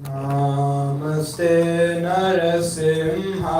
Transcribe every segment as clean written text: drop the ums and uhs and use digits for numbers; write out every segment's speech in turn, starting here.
Namaste Narasimhaya.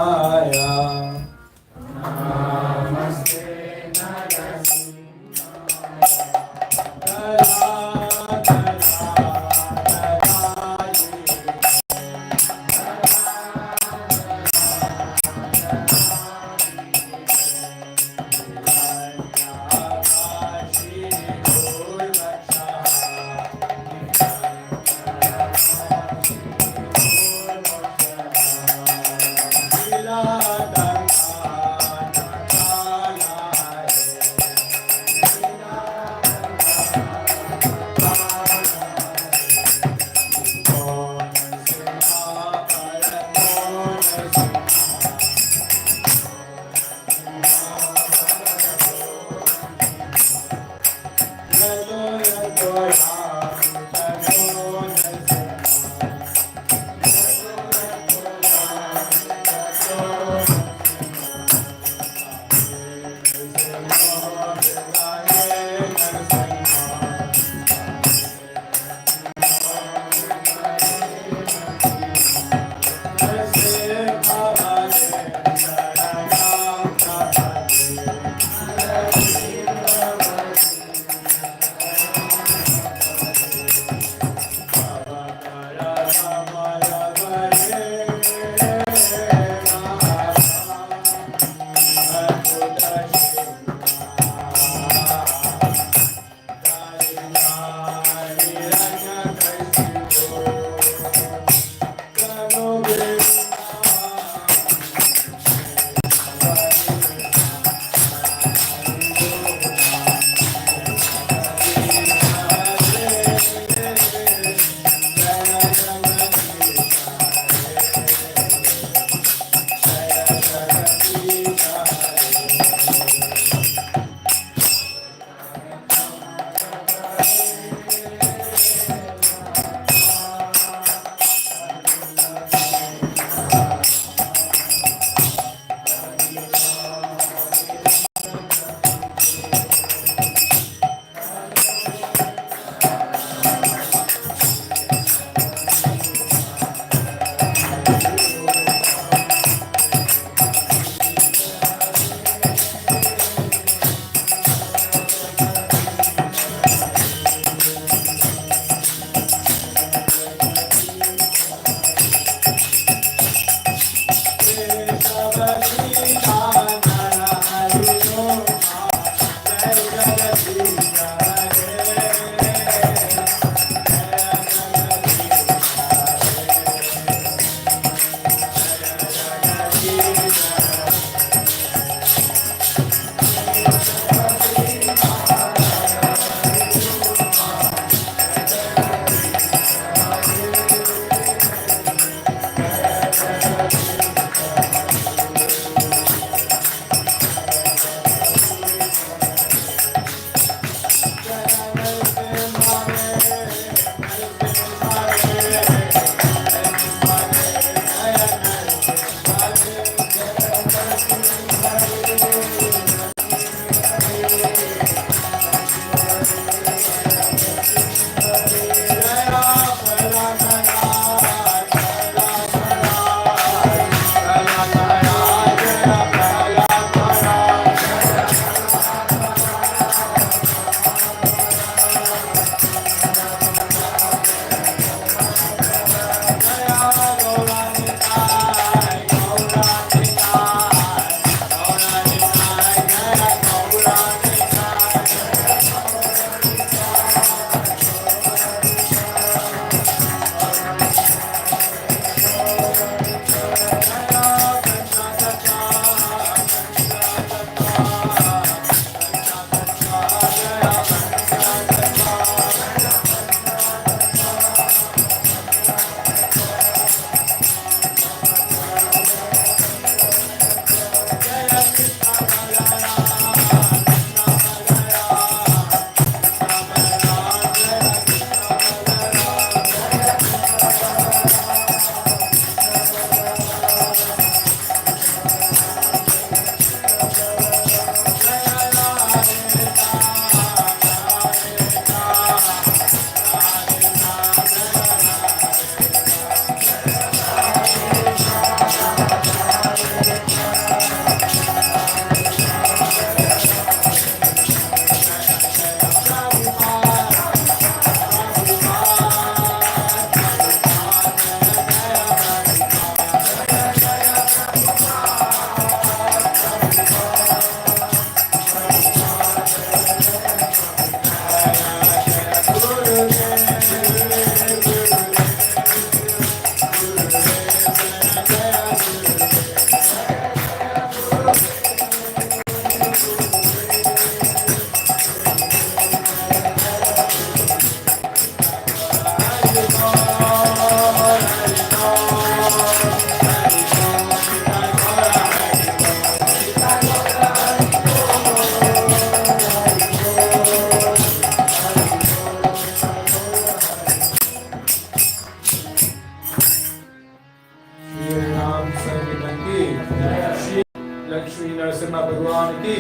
Balaram ki,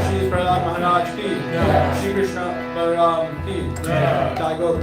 Shri Prahlad Maharaj ki, Shri Krishna Balaram ki, Jai Gaur.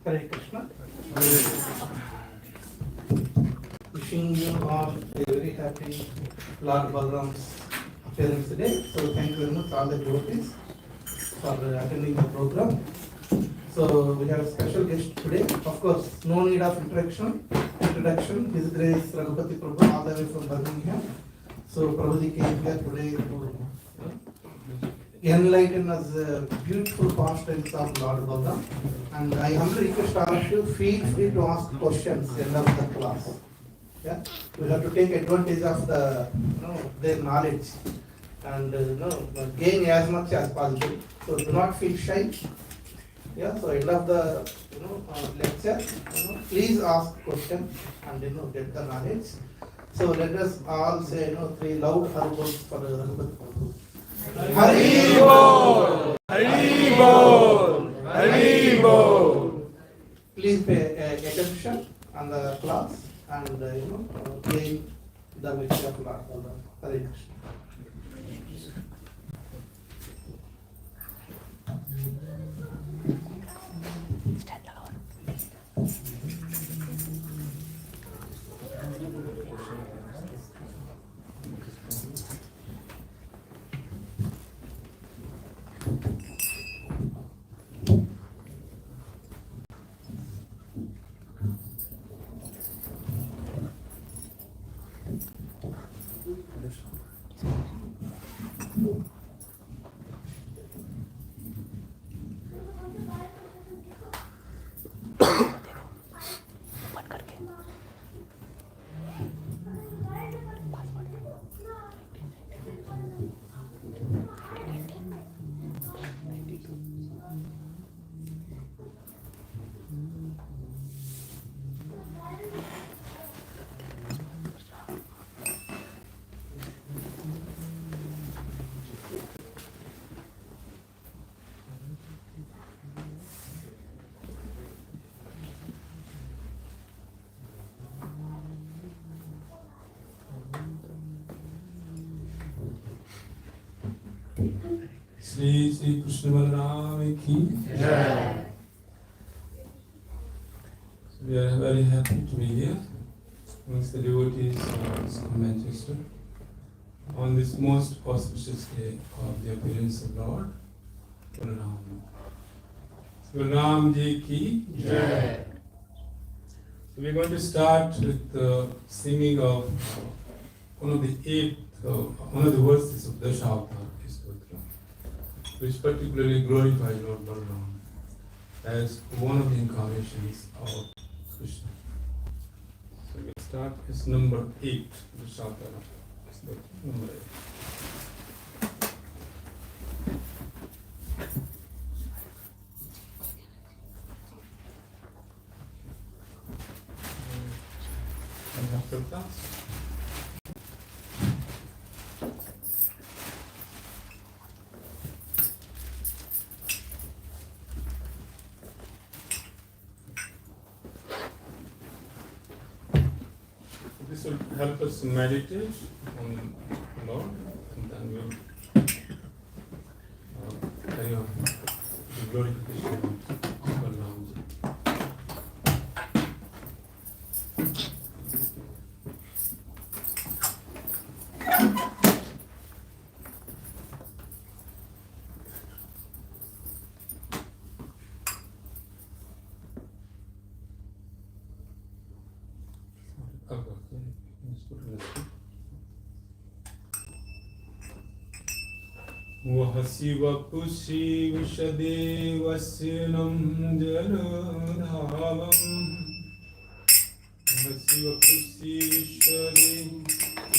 Hare Krishna. Wishing you all a very happy Lord Balaram's appearance today. So thank you very much all the devotees for attending the program. So we have a special guest today. Of course, no need of introduction. His Grace Raghupati Prabhu all the way from Birmingham. So Prabhuji came here today to enlighten us beautiful pastimes of Lord Balaram. And I humbly request all of you, feel free to ask questions end of the class. Yeah, we have to take advantage of the their knowledge and gain as much as possible. So do not feel shy. Yeah, so end of the lecture, please ask questions and get the knowledge. So let us all say three loud haribol for Raghupati Prabhu. Hari Bol! Hari Bol! Hari Bol! Please pay attention on the class and gain the message of Lord Balaram. Hare Krishna. Shri Krishna Balaram ki Jai. So we are very happy to be here amongst the devotees of Manchester on this most auspicious day of the appearance of Lord Balaram. So Balaram ji ki Jai. So we are going to start with the singing of one of the verses of Dashavatara, which particularly glorifies Lord Balaram as one of the incarnations of Krishna. So we'll start with number 8, Dashavatara. It's the number 8. This will help us meditate on Lord, and then we'll carry on the glorification of Balaram. Vahasi vakushi vishade vasinam jaladhavam. Vahasi vakushi vishade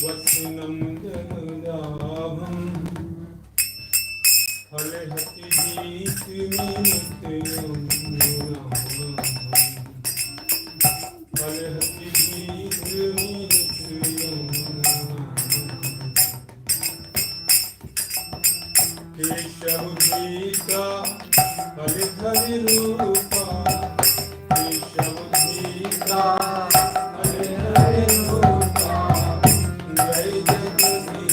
vasinam jaladhavam. हलहति गीत मीत यमुना हलहति गीत मीत यमुना केशव गीता हलधरि रूपा केशव गीता हलधरि रूपा जय जगदीश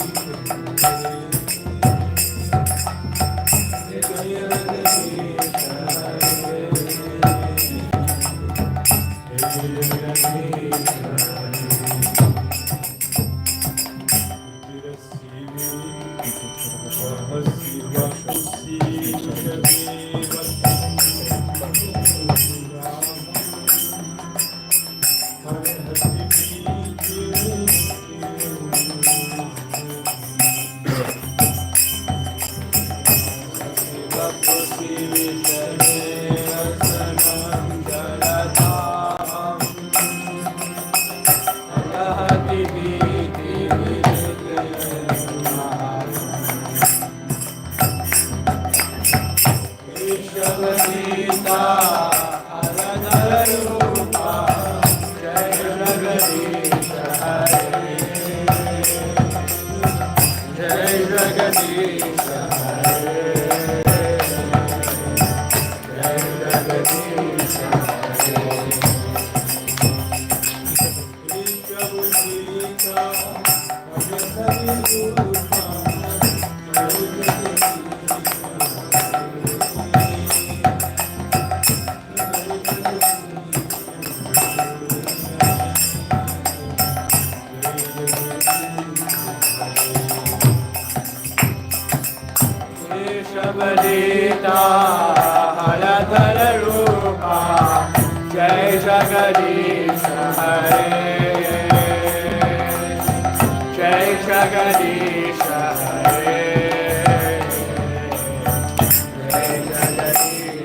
जय जगदीश हरे जय जगदीश हरे जय जगदीश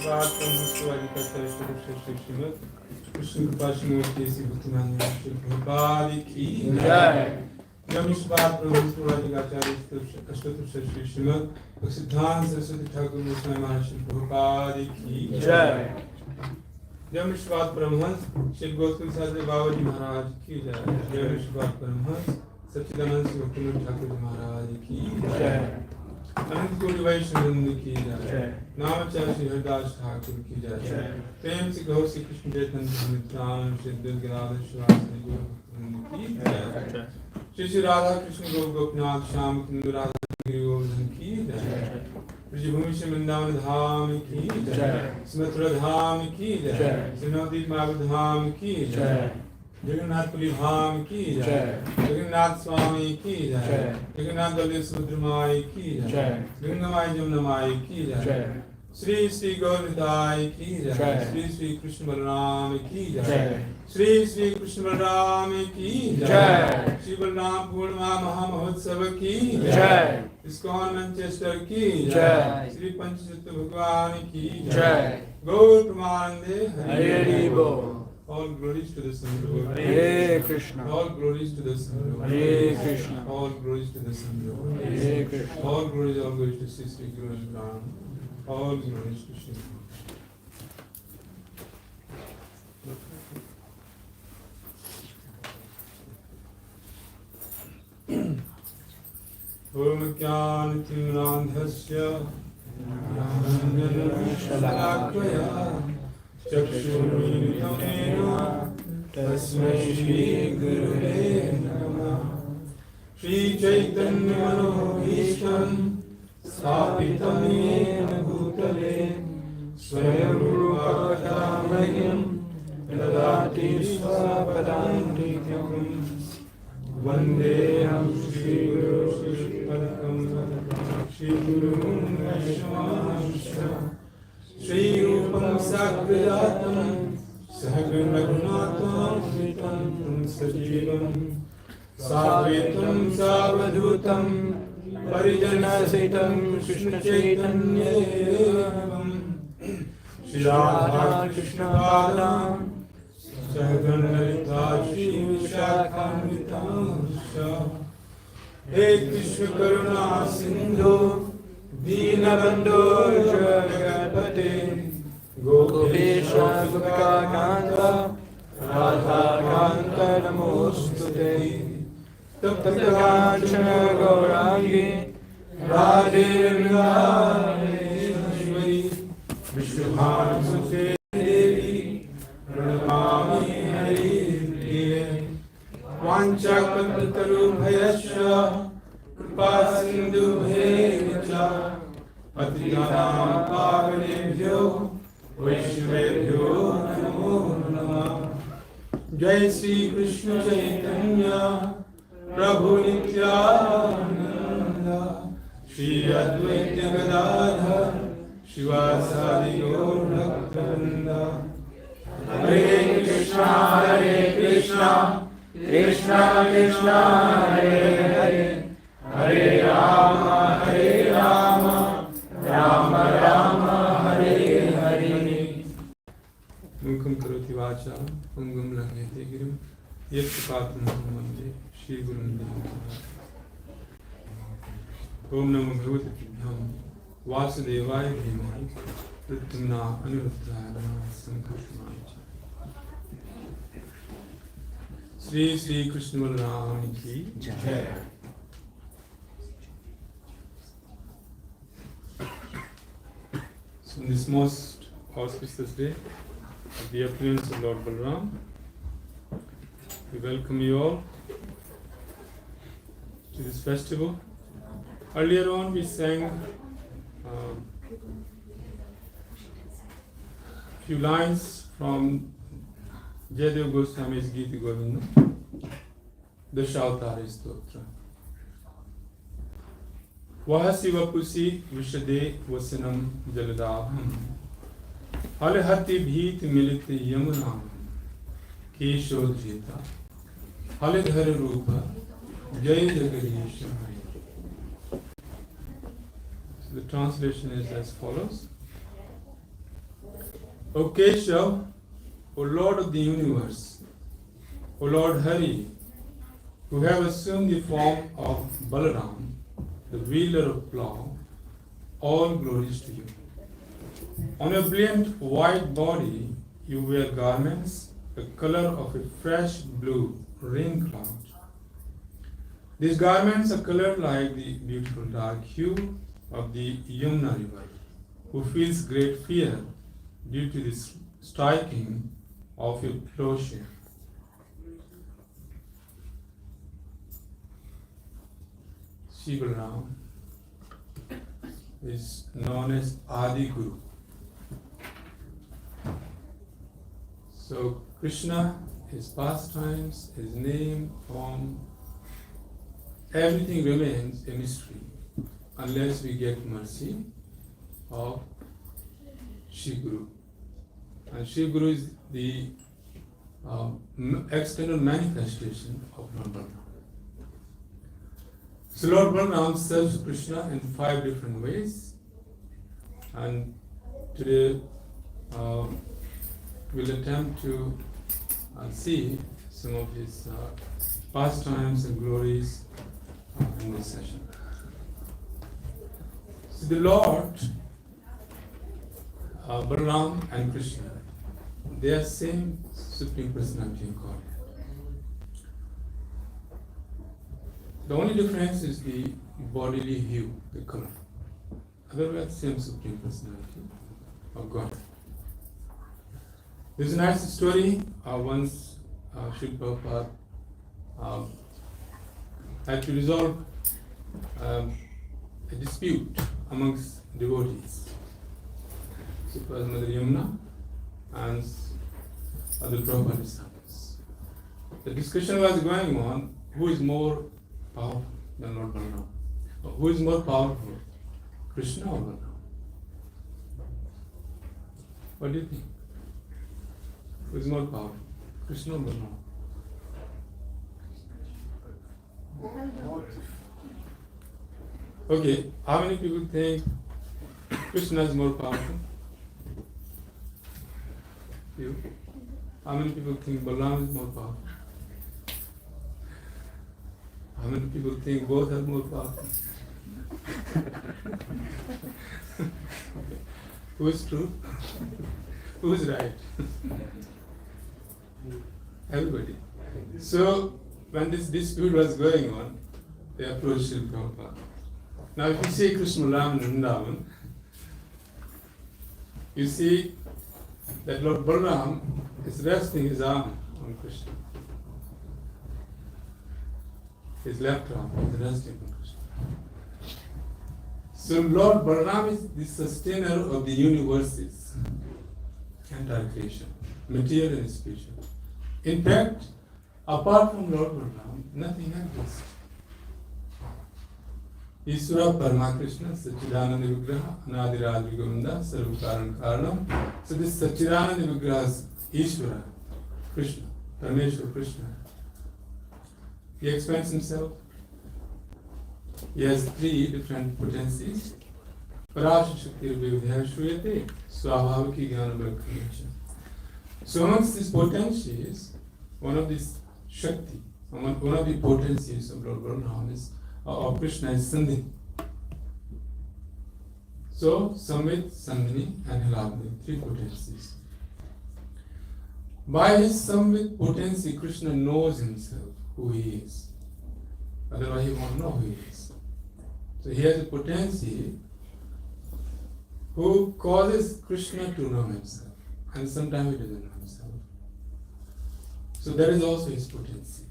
स्वाद प्रभु श्रीमद कृष्ण कृपा श्रीमूर्ति श्री भक्तिमान श्री प्रभुपाद की जय। नमस्कार प्रभु आचार्य अष्टोत्तर श्री श्रीमद सिद्धांत सरस्वती ठाकुर गोस्वामी महाराज श्री प्रभुपाद की जय। नमस्कार परमहंस श्री गौतम साधु बाबा जी महाराज की जय। नमस्कार परमहंस सच्चिदानंद श्री भक्तिनाथ ठाकुर जी महाराज की जय। अनंत कोटि वैष्णव की जय। नामाचार्य श्री हरिदास ठाकुर की जय। प्रेम से गौ श्री कृष्ण चैतन्य नित्यानंद श्री गिरिराज श्री गुरु की जय। श्री श्री राधा कृष्ण गोपनाथ श्याम कुंद राधा गिरिवर्धन की जय। ब्रजभूमि से वृंदावन धाम की जय। मथुरा धाम की जय। श्रीनवदीप माधव धाम की जय। जगन्नाथपुरी धाम की जय। जगन्नाथ स्वामी की जय। जगन्नाथ बलदेव सुभद्रा माई की जय। गंगा माई जमुना माई की जय। श्री श्री गौरनिताय की जय। श्री श्री कृष्ण बलराम की जय। श्री श्री कृष्ण बलराम की जय। श्री बलराम पूर्णिमा महामहोत्सव की जय। इस्कॉन मैनचेस्टर की जय। श्री पंचतत्व भगवान की जय। गौर प्रमानंदे हरि बोल। All glories to the Son of God. Hare Krishna. All glories to the Son of God. Hare Krishna. All glories to the Son of God. Hare Krishna. All glories to Sri Guru and Ram. All glories to Sri Om Jnana Timrandhasya Jnana Shalakaya चक्षुरुन्मिलितं तस्मै श्री गुरुवे नमः। श्री चैतन्य मनोभीष्टं स्थापितं येन भूतले स्वयं रूपा मह्यं ददाति स्वपदान्तिकं। वन्देऽहं श्रीगुरुं श्रीगुरुं वैष्णवांश्च श्रीरूपं साग्रजातं सहगण रघुनाथान्वितं सजीवं साद्वैतं सावधूतं परिजनसहितं कृष्णचैतन्यदेवं श्री राधा कृष्ण पादां सहगण ललिता श्री विशाखान्वितांश्च। हे कृष्ण करुणा सिन्धु दीनबन्धो जगत्पते गोपेश गोपिकान्त राधाकान्त नमोस्तुते। तप्तकाञ्चन गौराङ्गी राधे वृन्दावनेश्वरी विश्वभानुसुते देवी प्रणमामि हरिप्रिये। वाञ्छाकल्पतरुभ्यश्च कृपा सिन्धुभ्येव च पतितानां पावनेभ्यो वैष्णवेभ्यो नमो नमः। जय श्री कृष्ण चैतन्य प्रभु नित्यानंद श्री अद्वैत गदाधर शिवासादि गौर भक्तवृंद। हरे कृष्णा कृष्णा कृष्णा हरे हरे हरे राम राम राम हरे हरे। मुखं करोति वाचालं पंगुं लङ्घयते गिरिं यत्कृपातमहं वन्दे श्रीगुरुं देवं। ओम नमो भगवते तुभ्यं वासुदेवाय धीमहि प्रद्युम्ना अनिरुद्धाय नमः संकर्षणाय च। श्री श्री कृष्ण बलराम की जय। So in this most auspicious day of the appearance of Lord Balaram, we welcome you all to this festival. Earlier on we sang few lines from Jayadev Goswami's Gita Govinda, Dashavatara Stotra. Vahasi vapusi vishade vasanam jaladaham halhati bhit milit yamunam keshodjita halidhar rupa jay jagadish. So the translation is as follows. O Keshav, O Lord of the universe, O Lord Hari, who have assumed the form of Balaram, the wielder of plough, all glories to you. On your brilliant white body, you wear garments the color of a fresh blue rain cloud. These garments are colored like the beautiful dark hue of the Yamuna river, who feels great fear due to the striking of your plowshare. Balaram is known as Adi Guru. So Krishna, his pastimes, his name, form, everything remains a mystery unless we get mercy of Shri Guru. And Shri Guru is the external manifestation of Lord Balaram. So Lord Balaram serves Krishna in 5 different ways, and today we'll attempt to see some of his pastimes and glories in this session. So the Lord, Balaram and Krishna, they are same Supreme Personality of God. The only difference is the bodily hue, the color. Otherwise, same Supreme Personality of God. There's a nice story. Once Srila Prabhupada had to resolve a dispute amongst devotees. So it was Mother Yamuna and other Prabhupada disciples. The discussion was going on, who is more powerful than Lord Balaram? Who is more powerful, Krishna or Balaram? What do you think? Who is more powerful, Krishna or Balaram? Okay, how many people think Krishna is more powerful? You? How many people think Balaram is more powerful? How many people think both are more powerful? Who is true? Who is right? Everybody. So, when this dispute was going on, they approached Srila Prabhupada. Now, if you see Krishna Balaram in Vrindavan, you see that Lord Balaram is resting his arm on Krishna. His left arm is resting on Krishna. So Lord Balaram is the sustainer of the universes, entire creation, material and spiritual. In fact, apart from Lord Balaram, nothing exists. Ishvara Parama Krishna, Satchidananda Vigraha, Anadiraj Vigovinda, Sarvakaran Karanam. So this Satchidananda Vigraha is Ishvara, Krishna, Parameshwar Krishna. He explains himself. He has 3 different potencies. Parasha Shakti Vivdhya Shruyate, Swabhaviki Jnana Bhakti. So amongst these potencies, one of these Shakti, one of the potencies of Lord Balaram is of Krishna is Sandhi. So Samvit, Sandhini and Hiladni, 3 potencies. By his Samvit potency, Krishna knows himself, who he is. Otherwise he won't know who he is. So he has a potency who causes Krishna to know himself. And sometimes he doesn't know himself. So that is also his potency.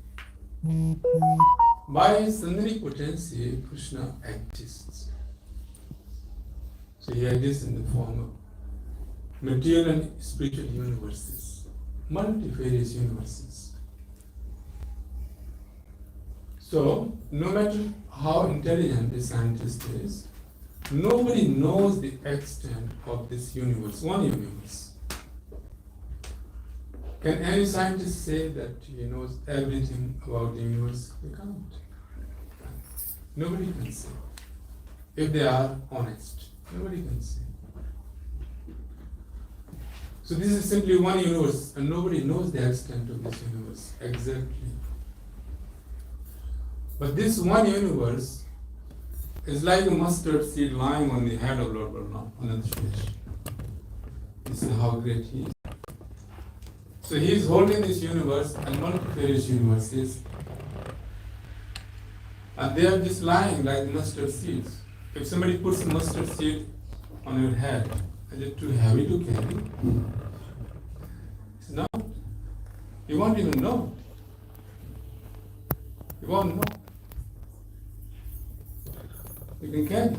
By his Sandhini potency, Krishna exists. So he exists in the form of material and spiritual universes, multifarious universes. So, no matter how intelligent the scientist is, nobody knows the extent of this universe, one universe. Can any scientist say that he knows everything about the universe? They can't. Nobody can say. If they are honest, nobody can say. So this is simply one universe, and nobody knows the extent of this universe exactly. But this one universe is like a mustard seed lying on the head of Lord Balaram, on the fish. This is how great he is. So he is holding this universe and multifarious universes, and they are just lying like mustard seeds. If somebody puts a mustard seed on your head, is it too heavy to carry? It's not. You won't even know. You won't know. You can carry.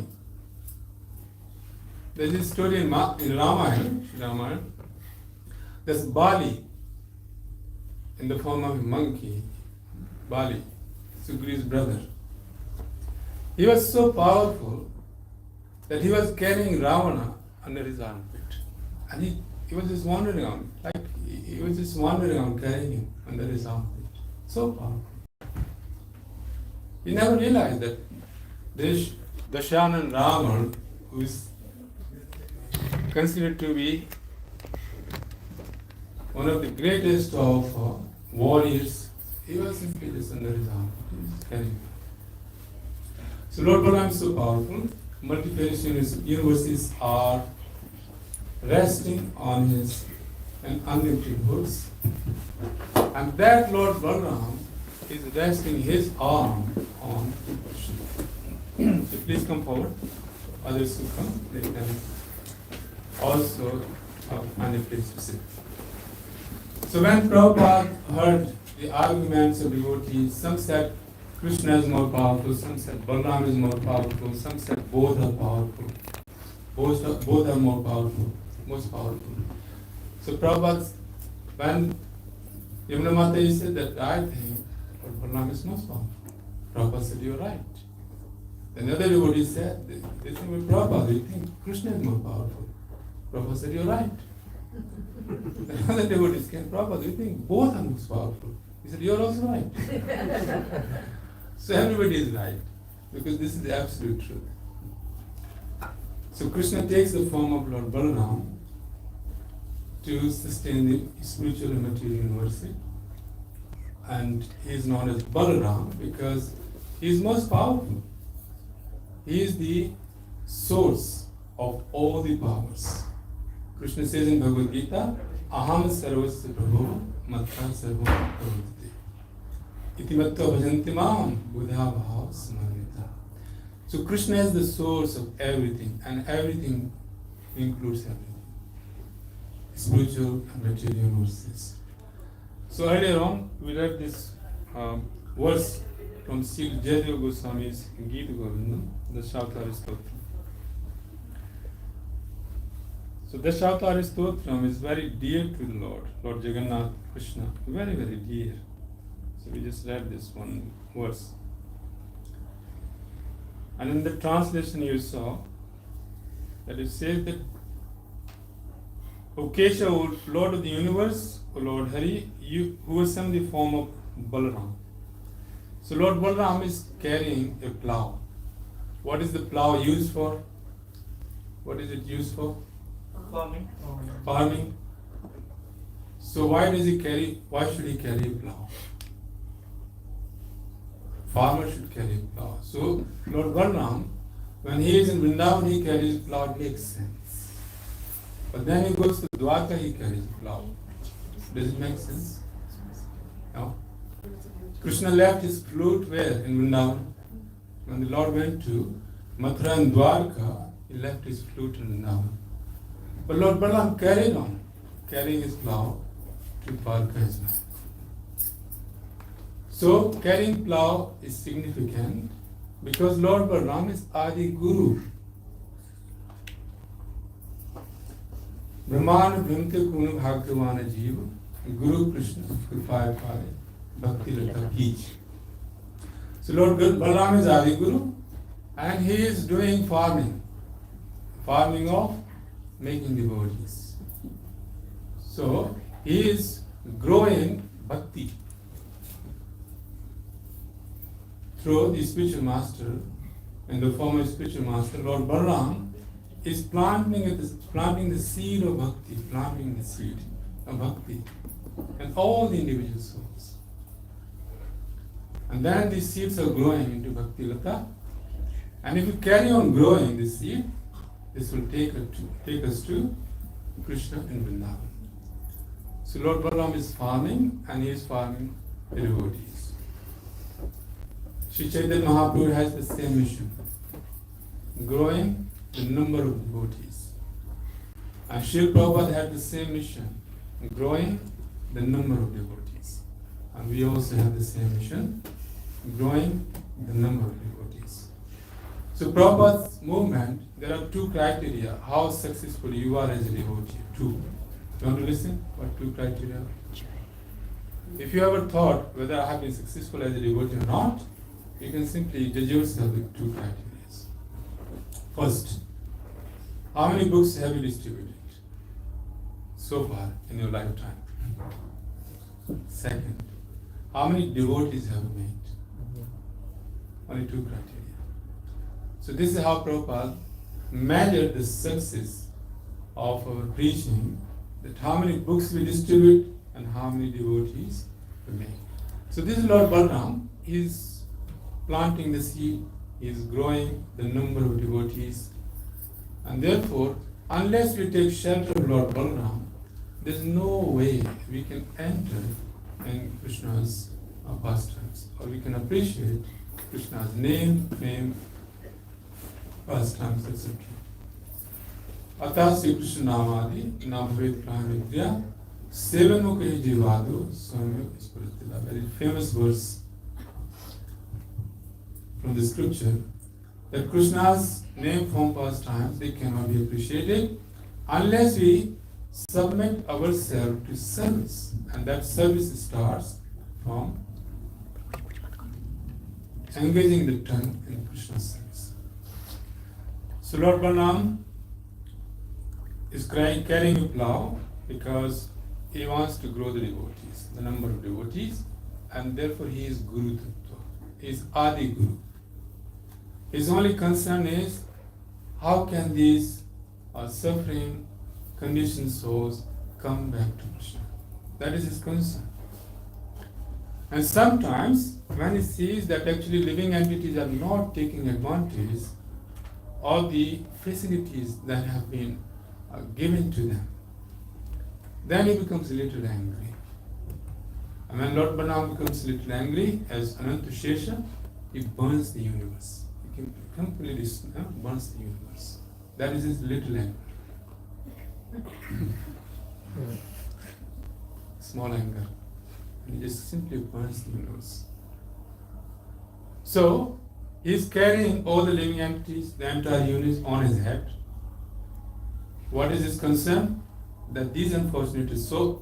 There's this story in Ramayana. There's Bali in the form of a monkey. Bali, Sugri's brother. He was so powerful that he was carrying Ravana under his armpit. And he was just wandering on, carrying him under his armpit. So powerful. He never realized that Dashanan Ravan, who is considered to be one of the greatest of warriors, he was simply just under his armpit. He was carrying him. So Lord Balaram is so powerful. Multifarious universes are resting on his unlimited hoods. And that Lord Balaram is resting his arm on Krishna. So please come forward. Others who come, they can also find a place to sit. So when Prabhupada heard the arguments of devotees, some said Krishna is more powerful, some said Balaram is more powerful, some said both are powerful. Both are more powerful, most powerful. So Prabhupada, when Yamuna Mataji said that I think Balaram is most powerful, Prabhupada said, you're right. Another devotee said, they think with Prabhupada, they think Krishna is more powerful. Prabhupada said, you're right. Another devotee came, Prabhupada, we think both are most powerful. He said, you're also right. So everybody is right, because this is the absolute truth. So Krishna takes the form of Lord Balaram to sustain the spiritual and material universe. And he is known as Balaram because he is most powerful. He is the source of all the powers. Krishna says in Bhagavad Gita, Aham sarvasya prabhu matta sarvam pravartate. Iti matta bhajanti mam buddha bhav samanita. So Krishna is the source of everything, and everything includes everything. Spiritual and material universes. So earlier on, we read this verse from Sri Jayadeva Goswami's Gita Govindam, the Dashavatara Stotram. So Dashavatara Stotram is very dear to the Lord Jagannath Krishna, very, very dear. So we just read this one verse. And in the translation you saw that it says that, O Kesha, O Lord of the universe, O Lord Hari, you who assumed the form of Balaram. So Lord Balaram is carrying a plough. What is the plough used for? What is it used for? Farming. So why should he carry a plough? Farmer should carry a plough. So Lord Balaram, when he is in Vrindavan, he carries a plough, it makes sense. But then he goes to Dwarka, he carries a plough. Does it make sense? No. Krishna left his flute where? In Vrindavan. When the Lord went to Mathura and Dwarka, he left his flute in Vrindavan. But Lord Balaram carried on, carrying his plough to Dwarka as well. So carrying plough is significant because Lord Balaram is Adi Guru. Brahman Bhimte Kunu Bhagavana Jiva, Guru Krishna, Kripaya Pare, Bhakti Lata Keech. So Lord Balaram is Adi Guru and he is doing farming of making devotees. So he is growing bhakti through the spiritual master, in the form of spiritual master, Lord Balaram is planting the seed of bhakti, planting the seed of bhakti in all the individual souls. And then these seeds are growing into Bhakti Lata. And if you carry on growing this seed, this will take us to Krishna in Vrindavan. So Lord Balaram is farming, and he is farming the devotees. Sri Chaitanya Mahaprabhu has the same mission, growing the number of devotees. And Sri Prabhupada had the same mission, growing the number of devotees. And we also have the same mission, growing the number of devotees. So Prabhupada's movement, there are two criteria, how successful you are as a devotee. Two. You want to listen? What two criteria? If you ever thought whether I have been successful as a devotee or not, you can simply judge yourself with two criteria. First, how many books have you distributed so far in your lifetime? Second, how many devotees have you made? Only two criteria. So this is how Prabhupada measured the success of our preaching, that how many books we distribute and how many devotees we make. So this is Lord Balaram. He is planting the seed, he is growing the number of devotees, and therefore, unless we take shelter of Lord Balaram, there is no way we can enter in Krishna's pastimes, or we can appreciate Krishna's name, pastimes, etc. Atah Sri Krishna Namadi, Namaved Prahavidya, Seven Mukhe Jivadu, Swami Spuritila. Very famous verse from the scripture, that Krishna's name, form, pastimes, they cannot be appreciated unless we submit ourselves to service. And that service starts from engaging the tongue in Krishna's service. So Lord Balaram is carrying a plow because he wants to grow the devotees, the number of devotees, and therefore he is Guru Tattva. He is Adi Guru. His only concern is how can these suffering, conditioned souls come back to Krishna. That is his concern. And sometimes when he sees that actually living entities are not taking advantage of the facilities that have been given to them, then he becomes a little angry. And when Lord Balaram becomes a little angry, as Ananta Shesha, he burns the universe. He completely burns the universe. That is his little anger. Small anger. And he just simply burns the universe. So, he is carrying all the living entities, the entire universe on his head. What is his concern? That these unfortunate souls,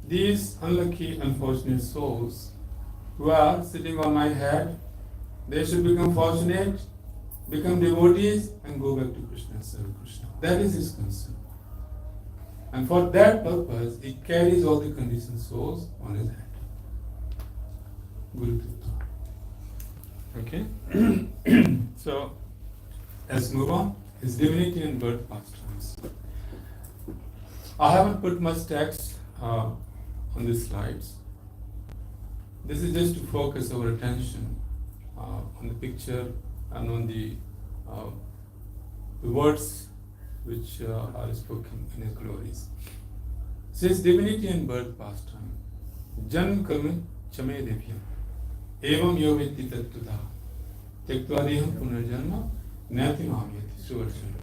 these unlucky, unfortunate souls who are sitting on my head, they should become fortunate, become devotees, and go back to Krishna, serve Krishna. That is his concern. And for that purpose, he carries all the conditioned souls on his head. Guru Tattva. Okay? So, let's move on. His divinity and birth pastimes. I haven't put much text on the slides. This is just to focus our attention on the picture and on the words which are spoken in his glories. Says divinity and birth pastime. Janm karma chame devya. Evam yovetti tattva. Tektvadeham punarjanma nati mamyati. Suvarjana.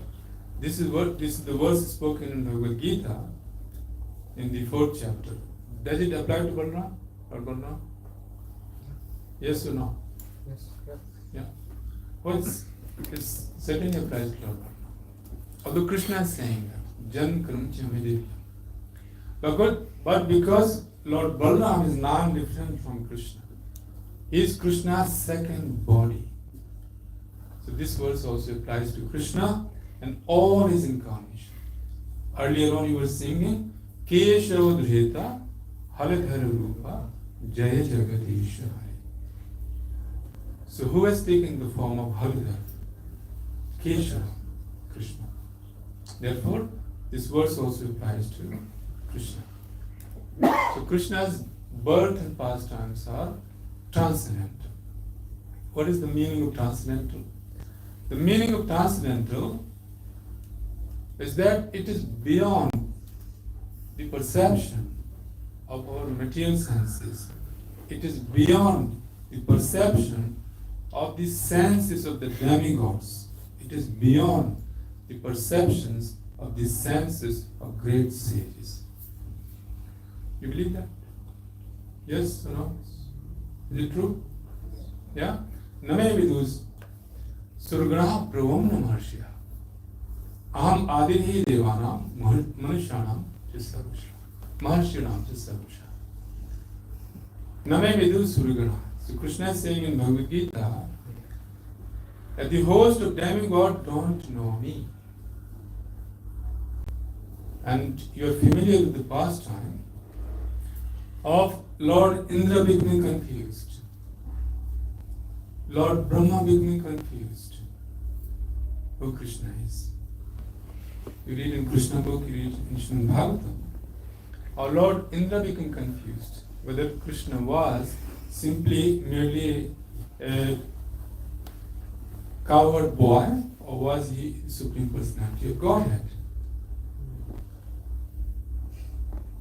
This is the verse spoken in Bhagavad Gita in the 4th chapter. Does it apply to Balaram or Balaram? Yes or no? Yes. Yeah. Well, it's certainly applies to Lord Balaram. Although Krishna is saying that, Jan Karam Chamedivya. But because Lord Balaram is non-different from Krishna, he is Krishna's second body. So this verse also applies to Krishna and all his incarnations. Earlier on you were singing, Keshava Dhreta Haladhara Rupa Jaya Jagadisha Hari. So who has taken the form of Haladhara? Keshava. Krishna. Therefore, this verse also applies to Krishna. So Krishna's birth and pastimes are transcendental. What is the meaning of transcendental? The meaning of transcendental is that it is beyond the perception of our material senses. It is beyond the perception of the senses of the demigods. It is beyond the perceptions of the senses of great sages. You believe that? Yes or no? Is it true? Yeah? Name vidus surgana pravam namarshya aham adihi devanam manushanam chisarusha maharshinam chisarusha. Name vidus surgana. So Krishna is saying in Bhagavad Gita that the host of demigod don't know me. And you are familiar with the pastime of Lord Indra becoming confused, Lord Brahma becoming confused who Krishna is. You read in Krishna book, you read in Srimad Bhagavatam, our Lord Indra became confused whether Krishna was simply merely a cowherd boy or was he the Supreme Personality of Godhead.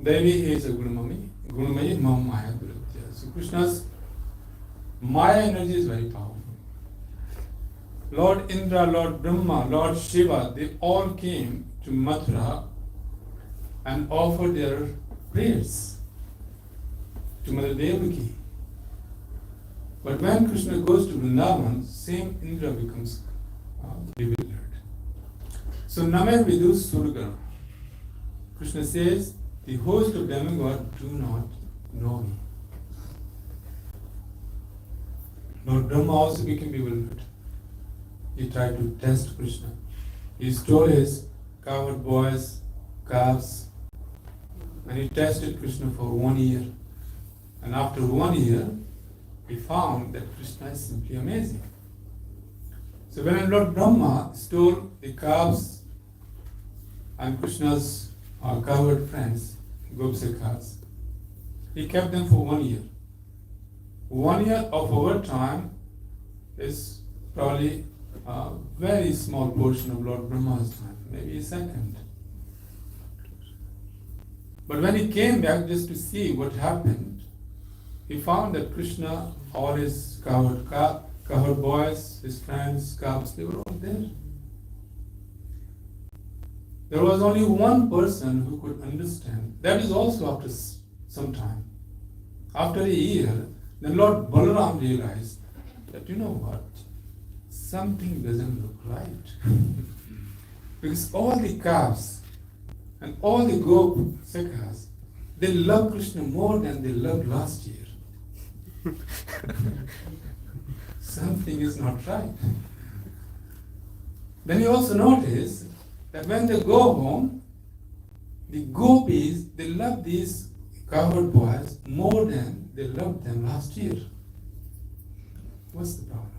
Devi is a Gunamayi Mam Maya Duratya. So Krishna's Maya energy is very powerful. Lord Indra, Lord Brahma, Lord Shiva, they all came to Mathura and offered their prayers to Mother Devaki. But when Krishna goes to Vrindavan, same Indra becomes bewildered. So Name Vidu Surgana. Krishna says, the host of demigod do not know me. Lord Brahma also became bewildered. He tried to test Krishna. He stole his cowherd boys, calves, and he tested Krishna for 1 year. And after 1 year, he found that Krishna is simply amazing. So when Lord Brahma stole the calves and Krishna's cowherd friends, Gopsikas, he kept them for 1 year. 1 year of our time is probably a very small portion of Lord Brahma's time, maybe a second. But when he came back just to see what happened, he found that Krishna, all his cowherd boys, his friends, calves, they were all there. There was only one person who could understand. That is also after some time. After a year, then Lord Balaram realized that, you know what, something doesn't look right. Because all the calves and all the Gopsikas, they love Krishna more than they loved last year. Something is not right. Then you also notice that when they go home, the gopis, they love these cowherd boys more than they loved them last year. What's the problem?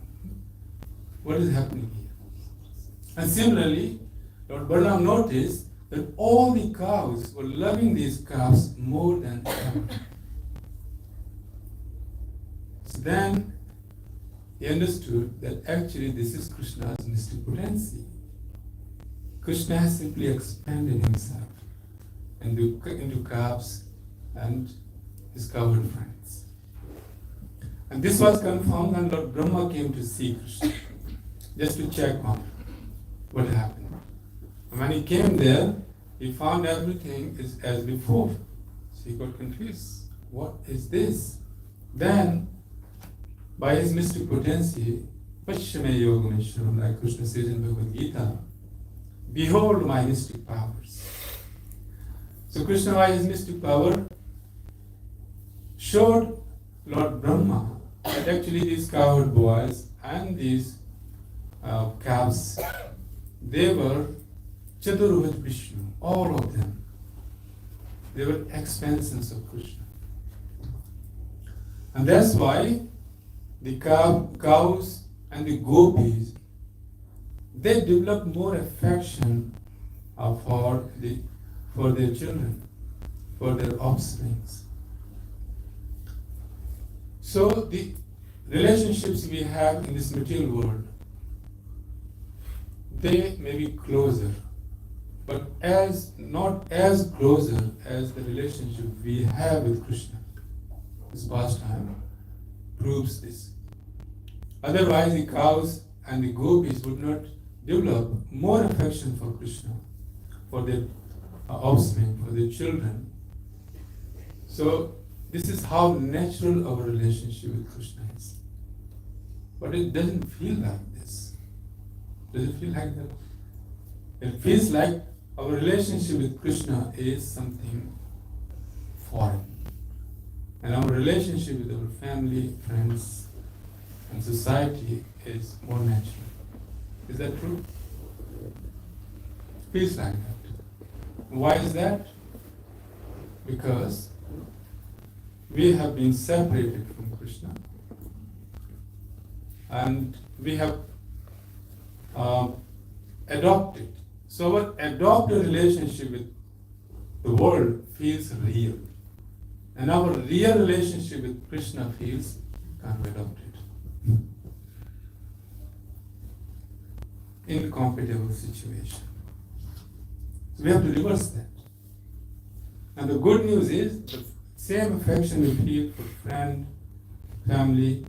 What is happening here? And similarly, Lord Balaram noticed that all the cows were loving these calves more than ever. So then he understood that actually this is Krishna's mystic potency. Krishna has simply expanded himself into calves and his cowherd friends. And this was confirmed when Lord Brahma came to see Krishna, just to check on what happened. And when he came there, he found everything is as before. So he got confused. What is this? Then, by his mystic potency, Pashyame Yogameshwaram, like Krishna says in Bhagavad Gita, behold my mystic powers. So Krishna, by his mystic power, showed Lord Brahma that actually these cowherd boys and these calves, they were Chaturved Vishnu, all of them. They were expansions of Krishna. And that's why the cows and the gopis, they develop more affection for their children, for their offsprings. So the relationships we have in this material world, they may be closer, but not as closer as the relationship we have with Krishna. This pastime proves this. Otherwise, the cows and the gopis would not develop more affection for Krishna, for their offspring, for their children. So this is how natural our relationship with Krishna is. But it doesn't feel like this. Does it feel like that? It feels like our relationship with Krishna is something foreign. And our relationship with our family, friends, and society is more natural. Is that true? Feels like that. Why is that? Because we have been separated from Krishna, and we have adopted. So our adopted relationship with the world feels real, and our real relationship with Krishna feels kind of adopted. Incompatible situation. So we have to reverse that. And the good news is the same affection we feel for friend, family,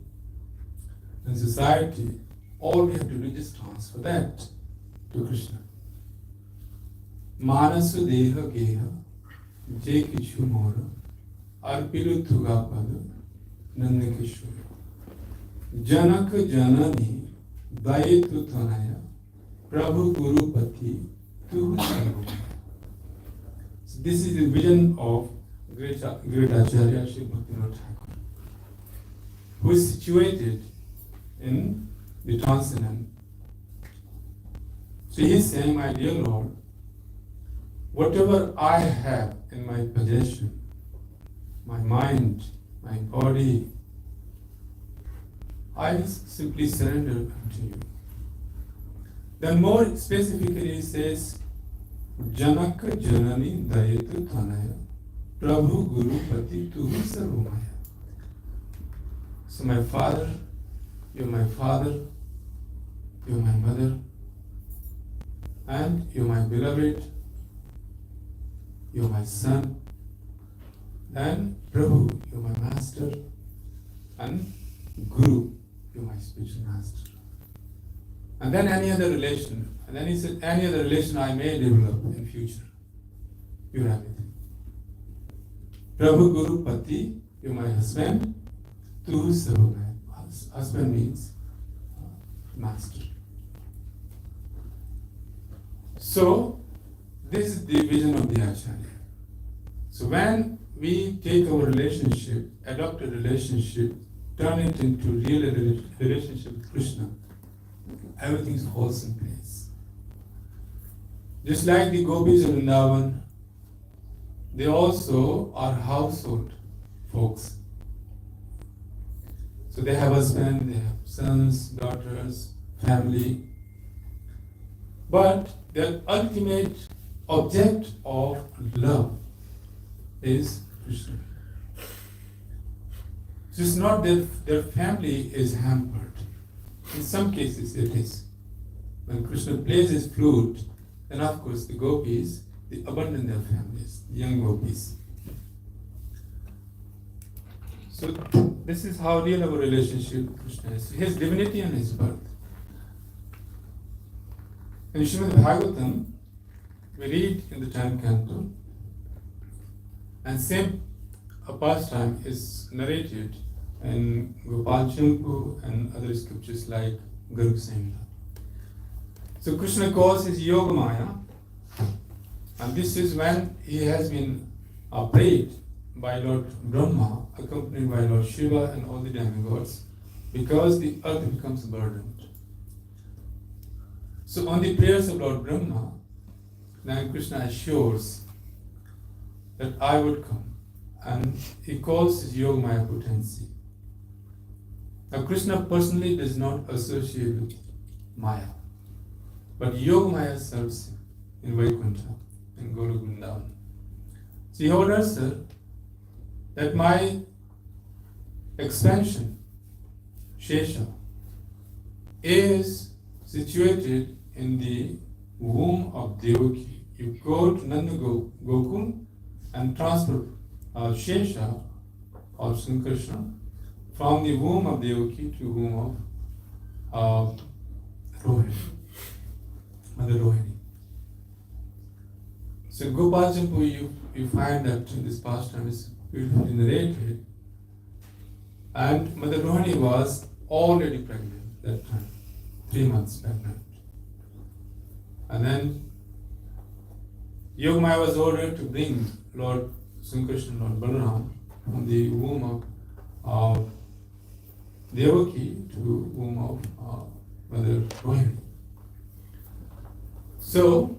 and society, all we have to do is just transfer that to Krishna. Manasu deha geha, je kichu mora, arpilu thugapada, nandakishura. Janak janani, dayitu thanaya, Prabhu Gurupati, tu sarvamaya. So this is the vision of great Acharya Sri Bhaktivinoda Thakur, who is situated in the transcendent. So he is saying, my dear Lord, whatever I have in my possession, my mind, my body, I simply surrender unto you. Then more specifically he says, Janaka Janani Dayetu Tanaya, Prabhu Gurupati Tuhu Sarvamaya. So my father, you're my mother, and you're my beloved, you're my son, and Prabhu, you're my master, and Guru, you're my spiritual master. And then any other relation, and then he said, any other relation I may develop in future, you're everything. Prabhu Guru Pati, you're my husband, Tuhu Sarvamaya. Husband means master. So, this is the vision of the Acharya. So when we take our relationship, adopt a relationship, turn it into real relationship with Krishna, everything falls in place. Just like the gopis of Vrindavan, they also are household folks. So they have husband, they have sons, daughters, family. But their ultimate object of love is Krishna. So it's not that their family is hampered. In some cases it is. When Krishna plays his flute, then of course the gopis, they abandon their families, the young gopis. So this is how real our relationship with Krishna is. His divinity and his birth. In Srimad Bhagavatam, we read in the 10th canto, and same pastime is narrated in Gopal Champu and other scriptures like Garg Samhita. So Krishna calls his Yogamaya, and this is when he has been prayed by Lord Brahma, accompanied by Lord Shiva and all the demigods, because the earth becomes burdened. So on the prayers of Lord Brahma, then Krishna assures that I would come, and he calls his Yogamaya potency. Now Krishna personally does not associate with Maya. but Yogamaya serves him in Vaikuntha, in Golok Vrindavan. So he orders her that my expansion, Shesha, is situated in the womb of Devaki. You go to Nanda Gokul and transfer Shesha or Sri Krishna from the womb of Devaki to womb of Rohini, Mother Rohini. So Gopal Champu, you find that this pastime is beautifully narrated, and Mother Rohini was already pregnant that time, 3 months pregnant. And then Yogamaya was ordered to bring Lord Sri Krishna, Lord Balaram, from the womb of Devaki to womb of Mother Rohini. So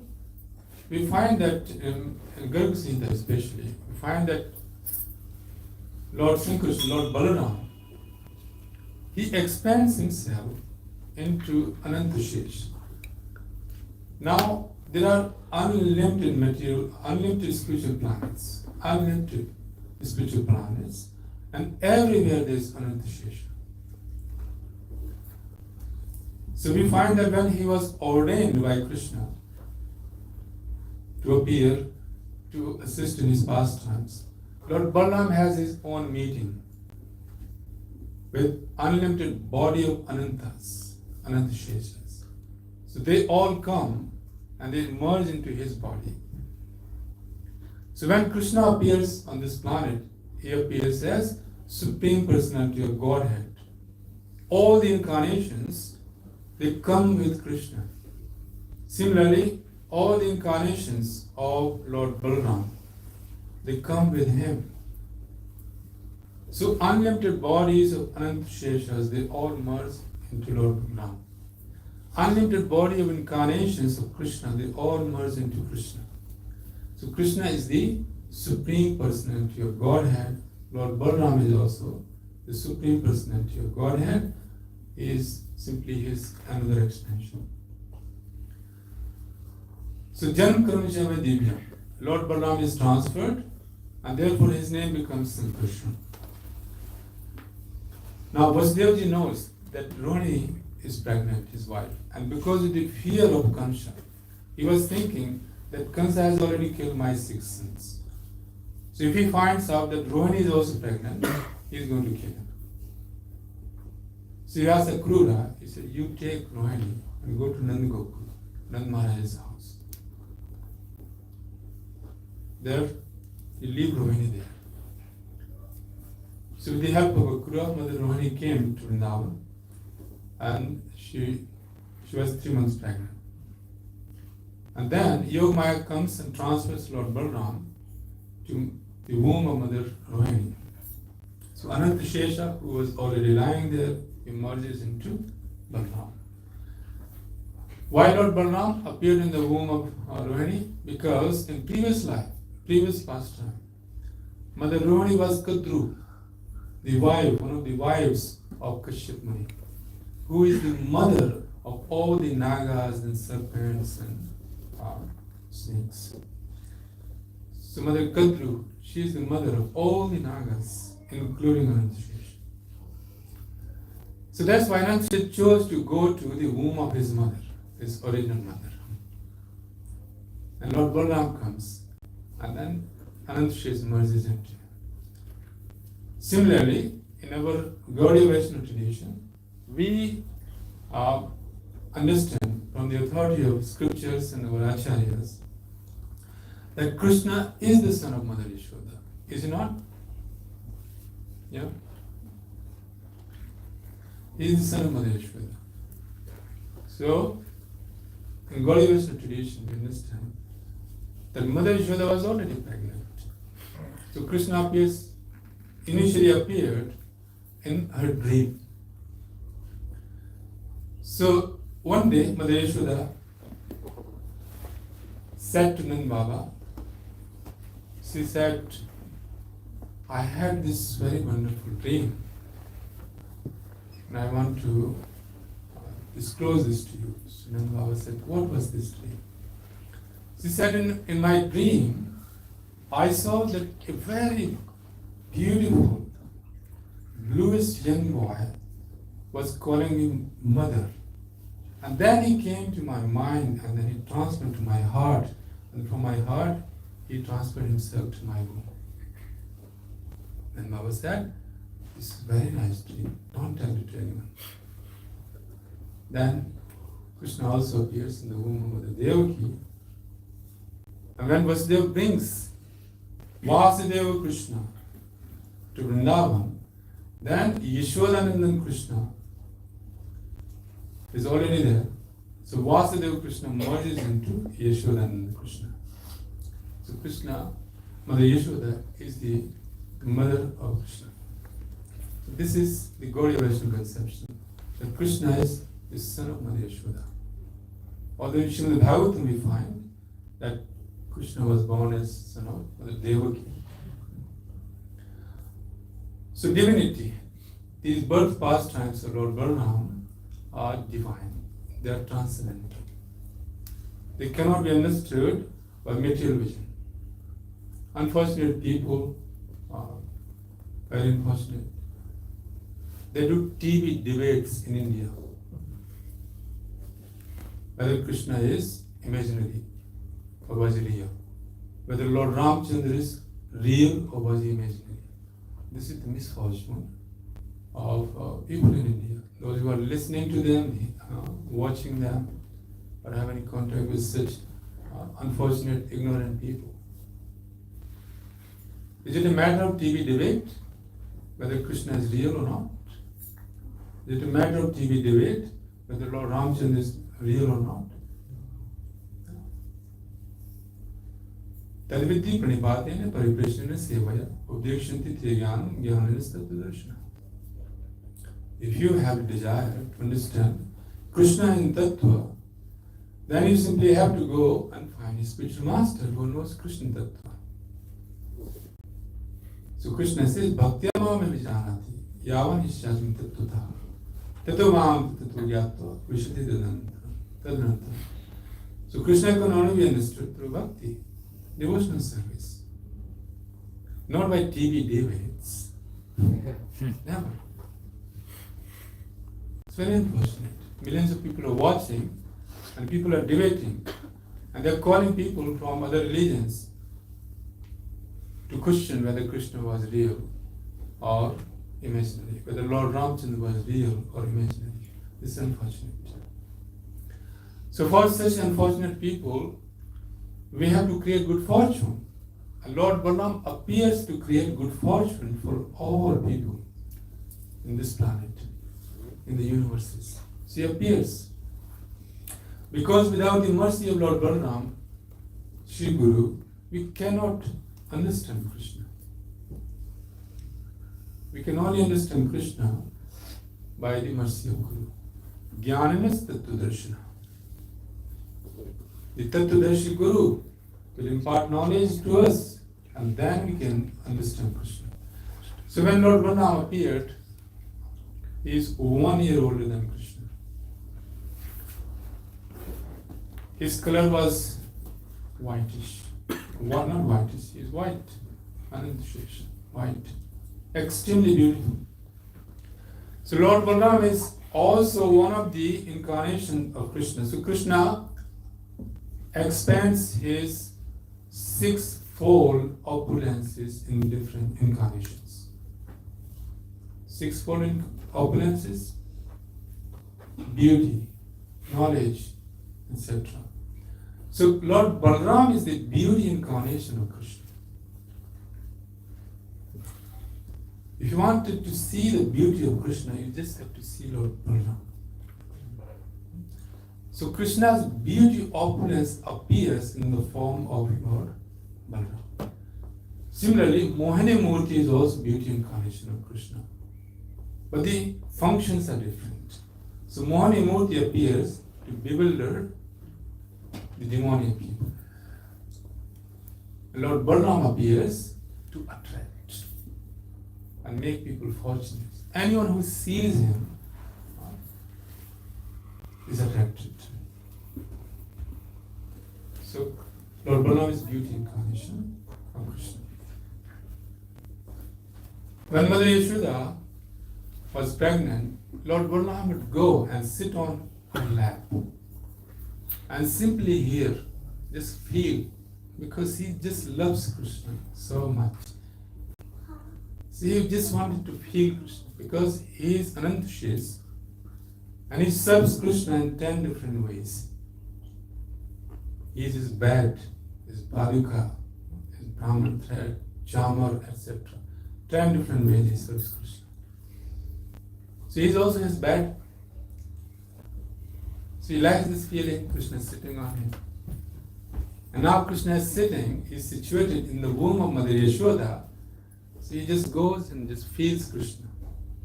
we find that in Garg Sita especially, we find that Lord Sri Krishna, Lord Balaram, he expands himself into Anantashesh. Now there are unlimited material, unlimited spiritual planets, and everywhere there is Anantashesh. So we find that when he was ordained by Krishna to appear, to assist in his pastimes, Lord Balaram has his own meeting with unlimited body of Anantas, Anantasheshas. So they all come and they merge into his body. So when Krishna appears on this planet, he appears as Supreme Personality of Godhead. All the incarnations, they come with Krishna. Similarly, all the incarnations of Lord Balaram, they come with him. So unlimited bodies of Anantasheshas, they all merge into Lord Balaram. Unlimited body of incarnations of Krishna, they all merge into Krishna. So Krishna is the Supreme Personality of Godhead. Lord Balaram is also the Supreme Personality of Godhead. He is simply his another extension. So Janam Karmacharya Divya, Lord Balaram is transferred, and therefore his name becomes Sri Krishna. Now Vasudevji knows that Rohini is pregnant, his wife, and because of the fear of Kamsa, he was thinking that Kamsa has already killed my 6 sons. So if he finds out that Rohini is also pregnant, he is going to kill him. So he asked Akrura, he said, you take Rohini and go to Nand Gokul, Nand Maharaj's house. There, you leave Rohini there. So with the help of Akrura, Mother Rohini came to Vrindavan, and she was 3 months pregnant. And then Yogamaya comes and transfers Lord Balaram to the womb of Mother Rohini. So Anantashesha, who was already lying there, emerges into Balaram. Why Lord Balaram appeared in the womb of Rohini? Because in previous life, previous pastime, Mother Rohini was Kadru, the wife, one of the wives of Kashyap Muni, who is the mother of all the Nagas and serpents and snakes. So Mother Kadru, she is the mother of all the Nagas, including Anantashesha. So that's why Anantashesha chose to go to the womb of his mother, his original mother. And Lord Balaram comes, and then Anantashesha merges into him. Similarly, in our Gaudiya Vaishnava tradition, we understand from the authority of scriptures and our acharyas that Krishna is the son of Mother Yashoda. Is he not? Yeah? He is the son of Mother Yashoda. So, in Gaudiya Vaishnava tradition, we understand that Mother Yashoda was already pregnant. So Krishna initially appeared in her dream. So one day, Mother Yashoda said to Nand Baba, she said, I had this very wonderful dream and I want to disclose this to you. So then Baba said, what was this dream? She said, in my dream, I saw that a very beautiful, bluish young boy was calling me mother. And then he came to my mind, and then he transferred to my heart. And from my heart, he transferred himself to my womb. And Baba said, this is a very nice dream. Don't tell it to anyone. Then Krishna also appears in the womb of Mother Devaki. And when Vasudeva brings Vasudeva Krishna to Vrindavan, then Yashodanandan Krishna is already there. So Vasudeva Krishna merges into Yashodanandan Krishna. So Krishna, Mother Yashoda, is the mother of Krishna. So this is the Gaudiya Vaishnava conception, that Krishna is the son of Mother Yashoda. Although in Srimad Bhagavatam we find that Krishna was born as son of Mother Devaki. So divinity, these birth pastimes of Lord Balaram are divine. They are transcendental. They cannot be understood by material vision. Unfortunate people are very unfortunate. They do TV debates in India. Whether Krishna is imaginary or was real. Whether Lord Ramchandra is real or was he imaginary. This is the misfortune of people in India. Those who are listening to them, watching them, or have any contact with such unfortunate, ignorant people. Is it a matter of TV debate whether Krishna is real or not? Is it a matter of TV debate whether Lord Ramchandra is real or not? Tadviti pranipatena pariprashnena sevaya ubdekshanti te jnanam jnananisthatadarshana. If you have a desire to understand Krishna in Tattva, then you simply have to go and find a spiritual master who knows Krishna Tattva. So Krishna says, Bhaktya mama vijanati, yavan hishyasmi tattva, tato mam tato gyatva, vishati tadantam. So Krishna can only be understood through bhakti, devotional service. Not by TV debates. Never. It's very unfortunate. Millions of people are watching and people are debating and they're calling people from other religions to question whether Krishna was real or imaginary, whether Lord Ramchandra was real or imaginary. This is unfortunate. So for such unfortunate people, we have to create good fortune. And Lord Balaram appears to create good fortune for all people in this planet, in the universes. So he appears. Because without the mercy of Lord Balaram, Shri Guru, we cannot understand Krishna. We can only understand Krishna by the mercy of Guru. Jnananis Tattvadarshana. The Tattvadarshi Guru will impart knowledge to us and then we can understand Krishna. So when Lord Balaram appeared, he is 1 year older than Krishna. His color was whitish. Not whitish, he is white. Anantashesha, white. Extremely beautiful. So Lord Balaram is also one of the incarnations of Krishna. So Krishna expands his sixfold opulences in different incarnations. Sixfold opulences, beauty, knowledge, etc. So Lord Balaram is the beauty incarnation of Krishna. If you wanted to see the beauty of Krishna, you just have to see Lord Balaram. So Krishna's beauty opulence appears in the form of Lord Balaram. Similarly, Mohini Murti is also beauty incarnation of Krishna. But the functions are different. So Mohini Murti appears to bewilder the demonic people. Lord Balaram appears to attract and make people fortunate. Anyone who sees him it. So Lord Balaram is beauty incarnation of Krishna. When Mother Yashoda was pregnant, Lord Balaram would go and sit on her lap and simply hear, just feel, because he just loves Krishna so much. So he just wanted to feel Krishna because he is Anantashis and he serves Krishna in 10 different ways. He is his bed, his paduka, his brahman thread, chamar, etc. 10 different ways he serves Krishna. So he is also his bed. So he likes this feeling, Krishna is sitting on him. And now Krishna is sitting, he is situated in the womb of Mother Yashoda. So he just goes and just feels Krishna.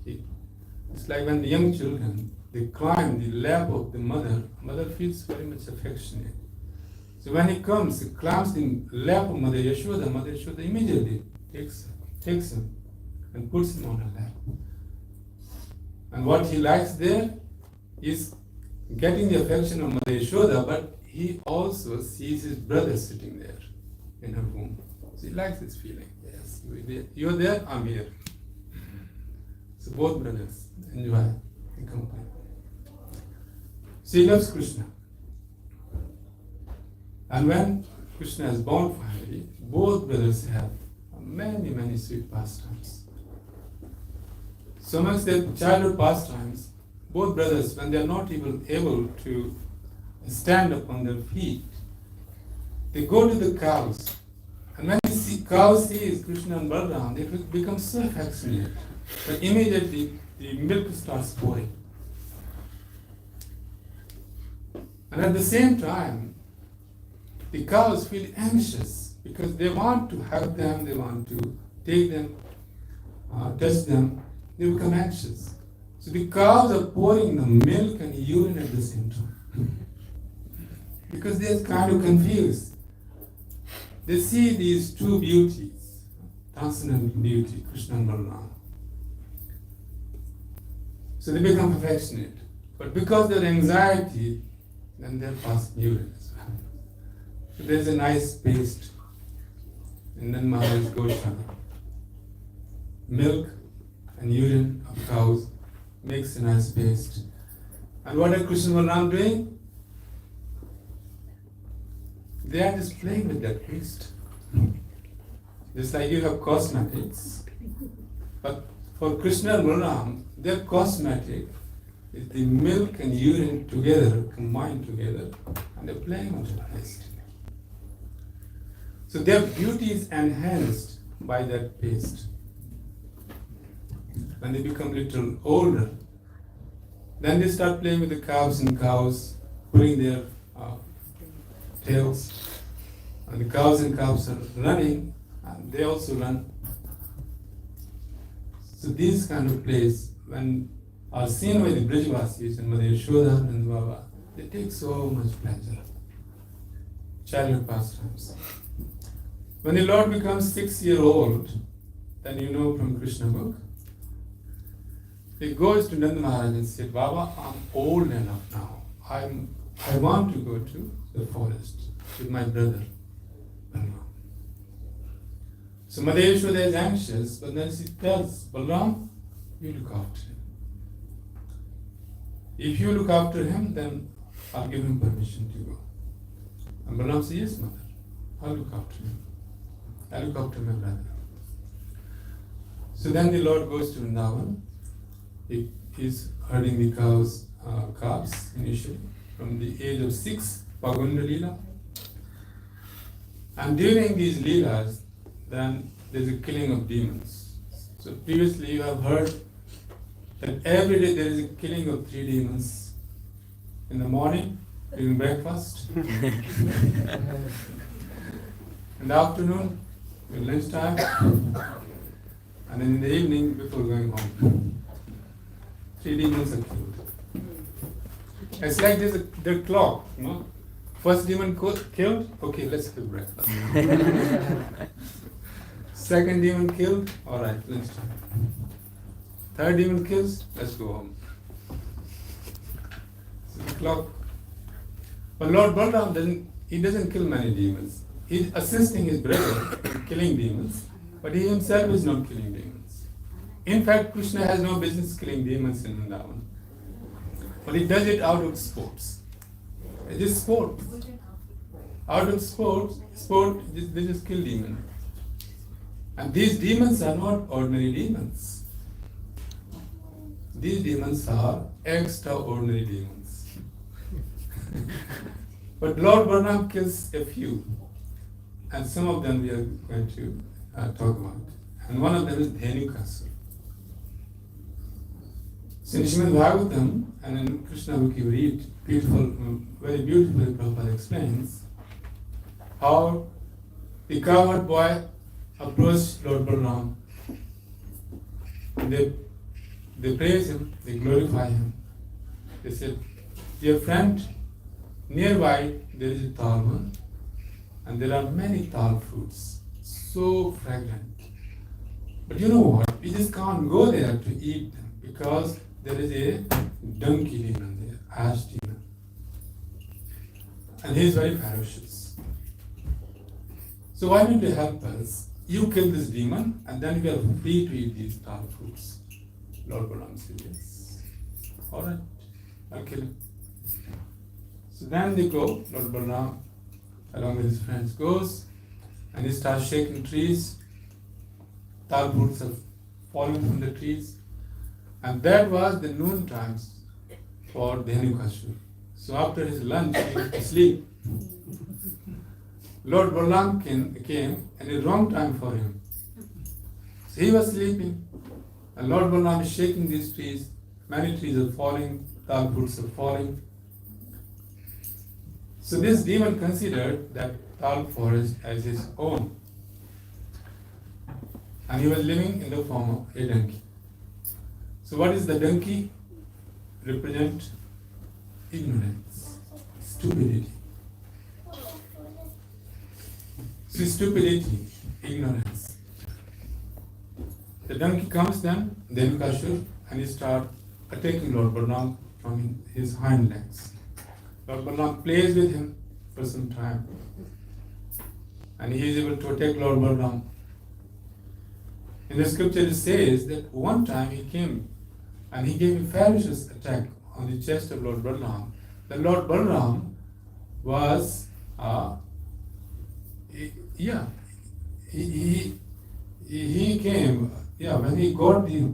It's like when the young children, they climb the lap of the mother, mother feels very much affectionate. So when he comes, he climbs the lap of Mother Yashoda immediately takes him and puts him on her lap. And what he likes there is getting the affection of Mother Yashoda, but he also sees his brother sitting there in her womb. So he likes this feeling. Yes, you're there, I'm here. So both brothers enjoy the company. So he loves Krishna. And when Krishna is born finally, both brothers have many, many sweet pastimes. So amongst their childhood pastimes, both brothers, when they are not even able to stand up on their feet, they go to the cows. And when cows see Krishna and Balaram, they become so affectionate that immediately the milk starts pouring. And at the same time, the cows feel anxious because they want to hug them, they want to take them, touch them, they become anxious. So the cows are pouring the milk and urine at the same time. Because they are kind of confused. They see these two beauties, transcendental beauty, Krishna and Balaram. So they become affectionate. But because of their anxiety, then they're passing urine as well. So there's a nice paste. And then Maharaj Goshala. Milk and urine of cows makes a nice paste. And what are Krishna and Balaram doing? They are just playing with that paste. Just like you have cosmetics. But for Krishna and Balaram, their cosmetic is the milk and urine together, combined together, and they're playing on that paste. So their beauty is enhanced by that paste. When they become little older, then they start playing with the calves and cows, putting their tails. And the cows and calves are running, and they also run. So these kind of plays, when are seen by the Brijvasis and Mother Yashoda and Baba, they take so much pleasure. Childhood pastimes. When the Lord becomes 6-year-old, then you know from Krishna book, he goes to Nanda Maharaj and said, Baba, I'm old enough now. I want to go to the forest with my brother. Balaram. So Mother Yashoda is anxious, but then she tells Balaram, you look after him. If you look after him, then I'll give him permission to go. And Balaram says, yes, mother, I'll look after him. I'll look after my brother. So then the Lord goes to Vrindavan. He is herding the calves initially, from the age of 6, Pagunda Leela. And during these Leelas, then there's a killing of demons. So previously you have heard that every day there is a killing of 3 demons. In the morning, during breakfast. In the afternoon, during lunchtime. And then in the evening, before going home. 3 demons are killed. It's like there's the clock, you know. First demon killed, okay, let's have breakfast. Second demon killed, alright, lunchtime. Third demon kills, let's go home. So the clock But Lord Balaram doesn't kill many demons. He's assisting his brother in killing demons, but he himself is not killing demons. In fact, Krishna has no business killing demons in Vrindavan. But he does it out of sports. It is sport. Out of sport, they just kill demons. And these demons are not ordinary demons. These demons are extraordinary demons. But Lord Balaram kills a few. And some of them we are going to talk about. And one of them is Dhenukasura. So in Srimad Bhagavatam and in Krishna book you read very beautifully Prabhupada explains how the cowherd boy approached Lord Balaram. They praise him, they glorify him. They said, dear friend, nearby there is a talma and there are many tal fruits, so fragrant. But you know what? We just can't go there to eat them because there is a donkey demon there, ash demon. And he is very ferocious. So why don't you help us? You kill this demon and then we are free to eat these tal fruits. Lord Balaram said, yes. Alright, I'll kill him. So then they go, Lord Balaram along with his friends goes and he starts shaking trees. Tal fruits are falling from the trees. And that was the noon times for Dhenukasura. So after his lunch, he went to sleep. Lord Balaram came and a wrong time for him. So he was sleeping. And Lord Balaram is shaking these trees. Many trees are falling, tal fruits are falling. So this demon considered that tal forest as his own. And he was living in the form of a donkey. So what is the donkey? Represent ignorance, stupidity. So stupidity, ignorance. The donkey comes then Dhenukasura, and he starts attacking Lord Balaram from his hind legs. Lord Balaram plays with him for some time. And he is able to attack Lord Balaram. In the scripture it says that one time he came and he gave a ferocious attack on the chest of Lord Balaram. The Lord Balaram was, he came, when he got the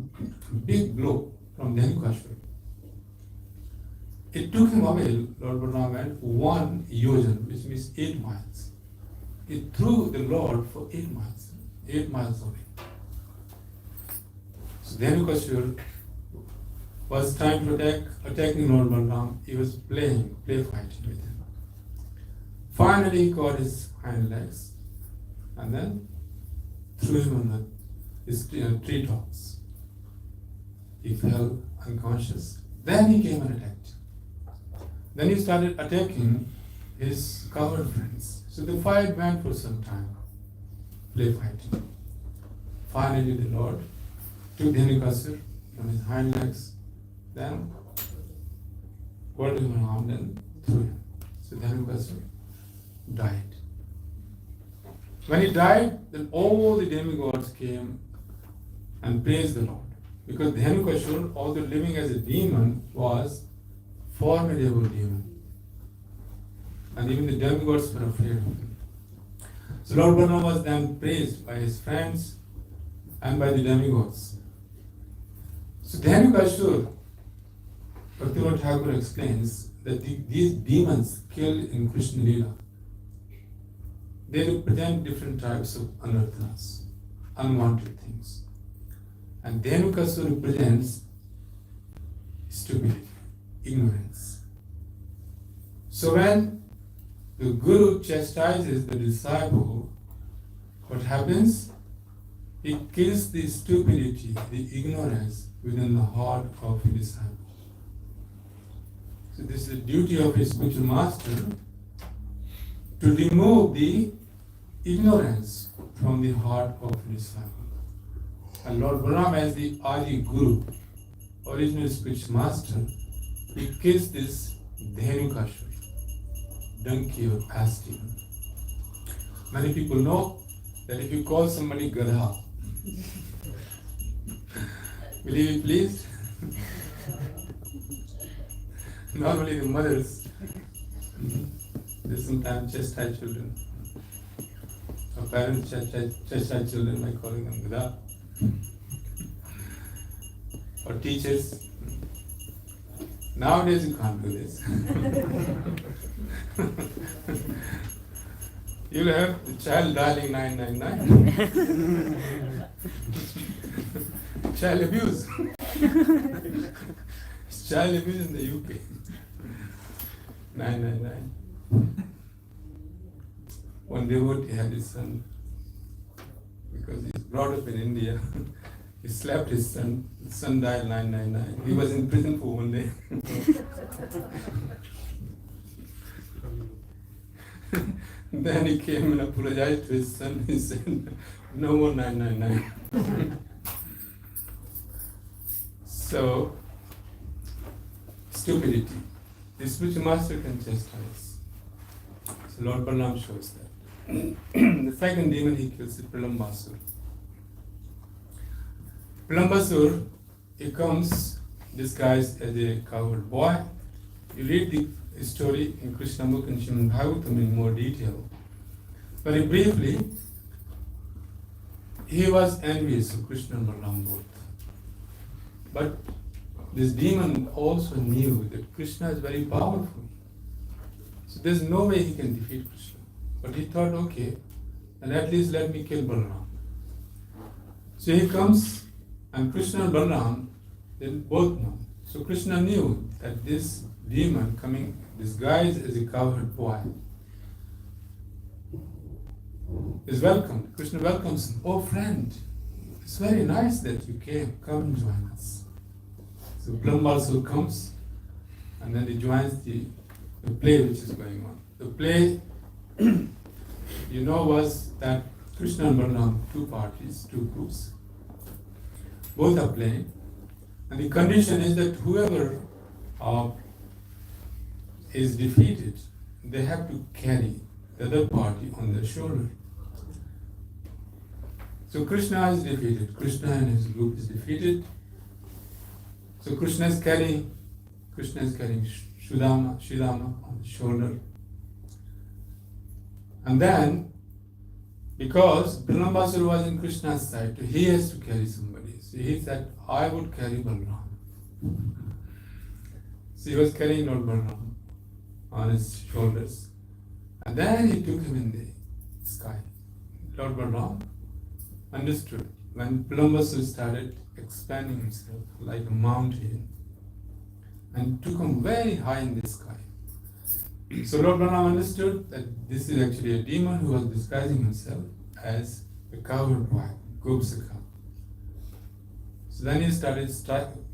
big blow from Dhenukasura, it took him away, Lord Balaram went 1 yojan, which means 8 miles. It threw the Lord for 8 miles away. So Dhenukasura was trying to attacking Lord Balaram. He was play fighting with him. Finally, he caught his hind legs and then threw him on his treetops. He fell unconscious. Then he came and attacked. Then he started attacking his cowherd friends. So the fight went for some time, play fighting. Finally, the Lord took Dhenukasura from his hind legs, then got him around and threw him. So Dhenukasura died. When he died, then all the demigods came and praised the Lord. Because Dhenukasura, although living as a demon, was formidable demon. And even the demigods were afraid of him. So Lord Balaram was then praised by his friends and by the demigods. So Dhenukasura, Bhaktivinoda Thakur explains that these demons killed in Krishna Lila, they represent different types of anarthas, unwanted things. And Dhenukasura represents stupidity, ignorance. So when the Guru chastises the disciple, what happens? He kills the stupidity, the ignorance within the heart of the disciple. So this is the duty of a spiritual master, to remove the ignorance from the heart of the disciple. And Lord Balaram, as the Adi Guru, original spiritual master, he kills this Dhenukasura. donkey or ass demon. Many people know that if you call somebody Gadha, will you be pleased? Normally the mothers, they sometimes chastise children. Or parents chastise children by calling them Gadha. Or teachers. Nowadays you can't do this. You'll have the child dialing 999. Child abuse. It's child abuse in the UK. 999. One devotee had his son, because he's brought up in India. He slapped his son. His son died 999. He was in prison for 1 day. Then he came and apologized to his son. He said, no more 999. So, stupidity. The spiritual master can chastise. So Lord Balaram shows that. The second demon he kills is Pralambasur. Pralambasur, he comes disguised as a cowherd boy. You read the story in Krishna Book and Srimad Bhagavatam in more detail. Very briefly, he was envious of Krishna and Balaram both. But this demon also knew that Krishna is very powerful. So there's no way he can defeat Krishna. But he thought, okay, and at least let me kill Balaram. So he comes, and Krishna and Balaram, they both know. So Krishna knew that this demon coming disguised as a cowherd boy is welcomed. Krishna welcomes him. Oh friend, it's very nice that you came. Come and join us. So Pralambasur comes, and then he joins the play which is going on. The play, was that Krishna and Balaram, two parties, two groups, both are playing, and the condition is that whoever is defeated, they have to carry the other party on their shoulder. So Krishna is defeated. Krishna and his group is defeated. So Krishna is carrying Sridhama on the shoulder. And then, because Pralambasur was in Krishna's side, so he has to carry somebody. So he said, I would carry Balaram. So he was carrying Lord Balaram on his shoulders. And then he took him in the sky. Lord Balaram understood when Pralambasur started expanding himself like a mountain and took him very high in the sky. So Lord Balaram understood that this is actually a demon who was disguising himself as a cowherd boy, Gopsaka. So then he started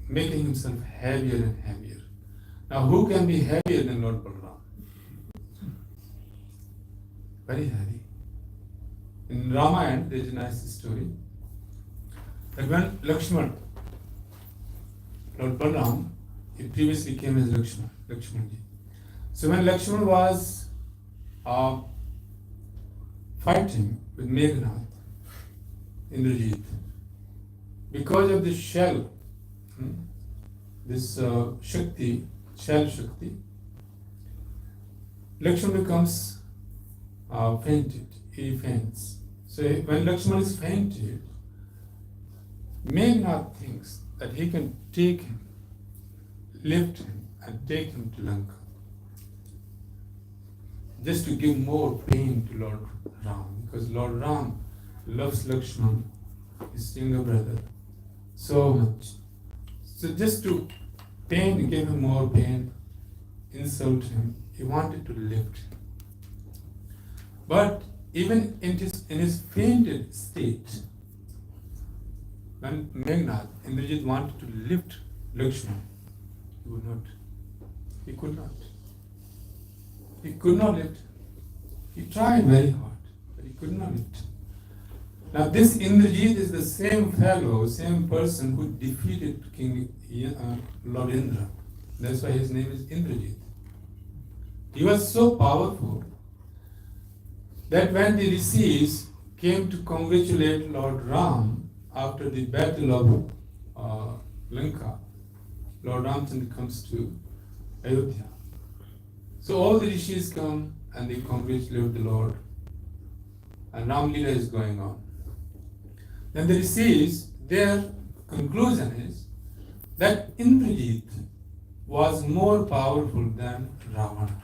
making himself heavier and heavier. Now who can be heavier than Lord Balaram? Very heavy. In Ramayana, there is a nice story that when Lakshman, Lord Balaram, he previously came as Lakshmanji. So when Lakshman was fighting with Meghnad, Indrajit, because of this shell, this Shakti, shell Shakti, Lakshman becomes fainted. He faints. So when Lakshman is fainted, Meghnad thinks that he can take him, lift him, and take him to Lanka, just to give more pain to Lord Ram, because Lord Ram loves Lakshman, his younger brother, so much. So just to give him more pain, insult him, he wanted to lift him. But even in his fainted state, when Meghnad, Indrajit wanted to lift Lakshman, he would not. He could not. He could not lift. He tried very hard, but he could not lift. Now this Indrajit is the same fellow, same person who defeated King Lord Indra. That's why his name is Indrajit. He was so powerful that when the rishis came to congratulate Lord Ram after the battle of Lanka, Lord Ramchandra comes to Ayodhya. So all the rishis come and they congratulate the Lord, and Ram Leela is going on. Then the rishis, their conclusion is that Indrajit was more powerful than Ravana.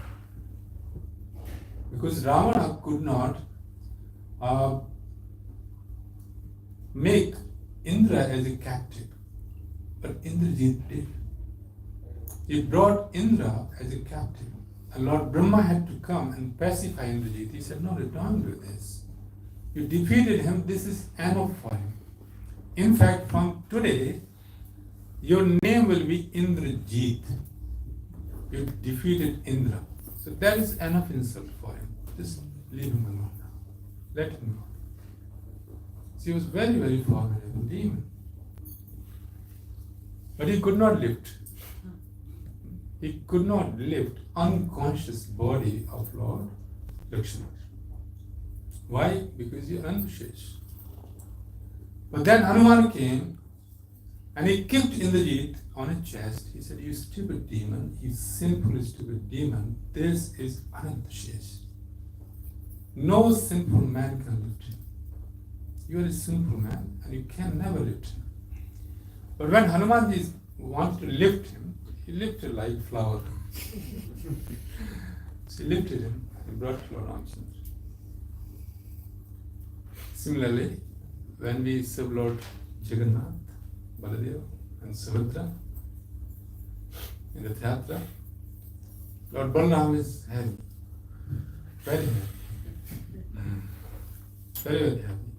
Because Ravana could not make Indra as a captive, but Indrajit did. He brought Indra as a captive. And Lord Brahma had to come and pacify Indrajit. He said, no, don't do this. You defeated him, this is enough for him. In fact, from today, your name will be Indrajit. You defeated Indra. So that is enough insult for him. Just leave him alone now. Let him go. So he was very, very formidable demon. But he could not lift. He could not lift unconscious body of Lord Lakshmana. Why? Because he unvisheshed. But then Hanuman came and he kicked Indrajit on his chest. He said, you stupid demon, you sinful, stupid demon, this is Anantashesh. No sinful man can lift him. You are a sinful man and you can never lift him. But when Hanumanji wanted to lift him, he lifted like flower. So he lifted him and brought to Lord Ramchandra. Similarly, when we serve Lord Jagannath, Baladeva and Subhadra in the theatra, Lord Balaram is heavy, very heavy, very, very heavy.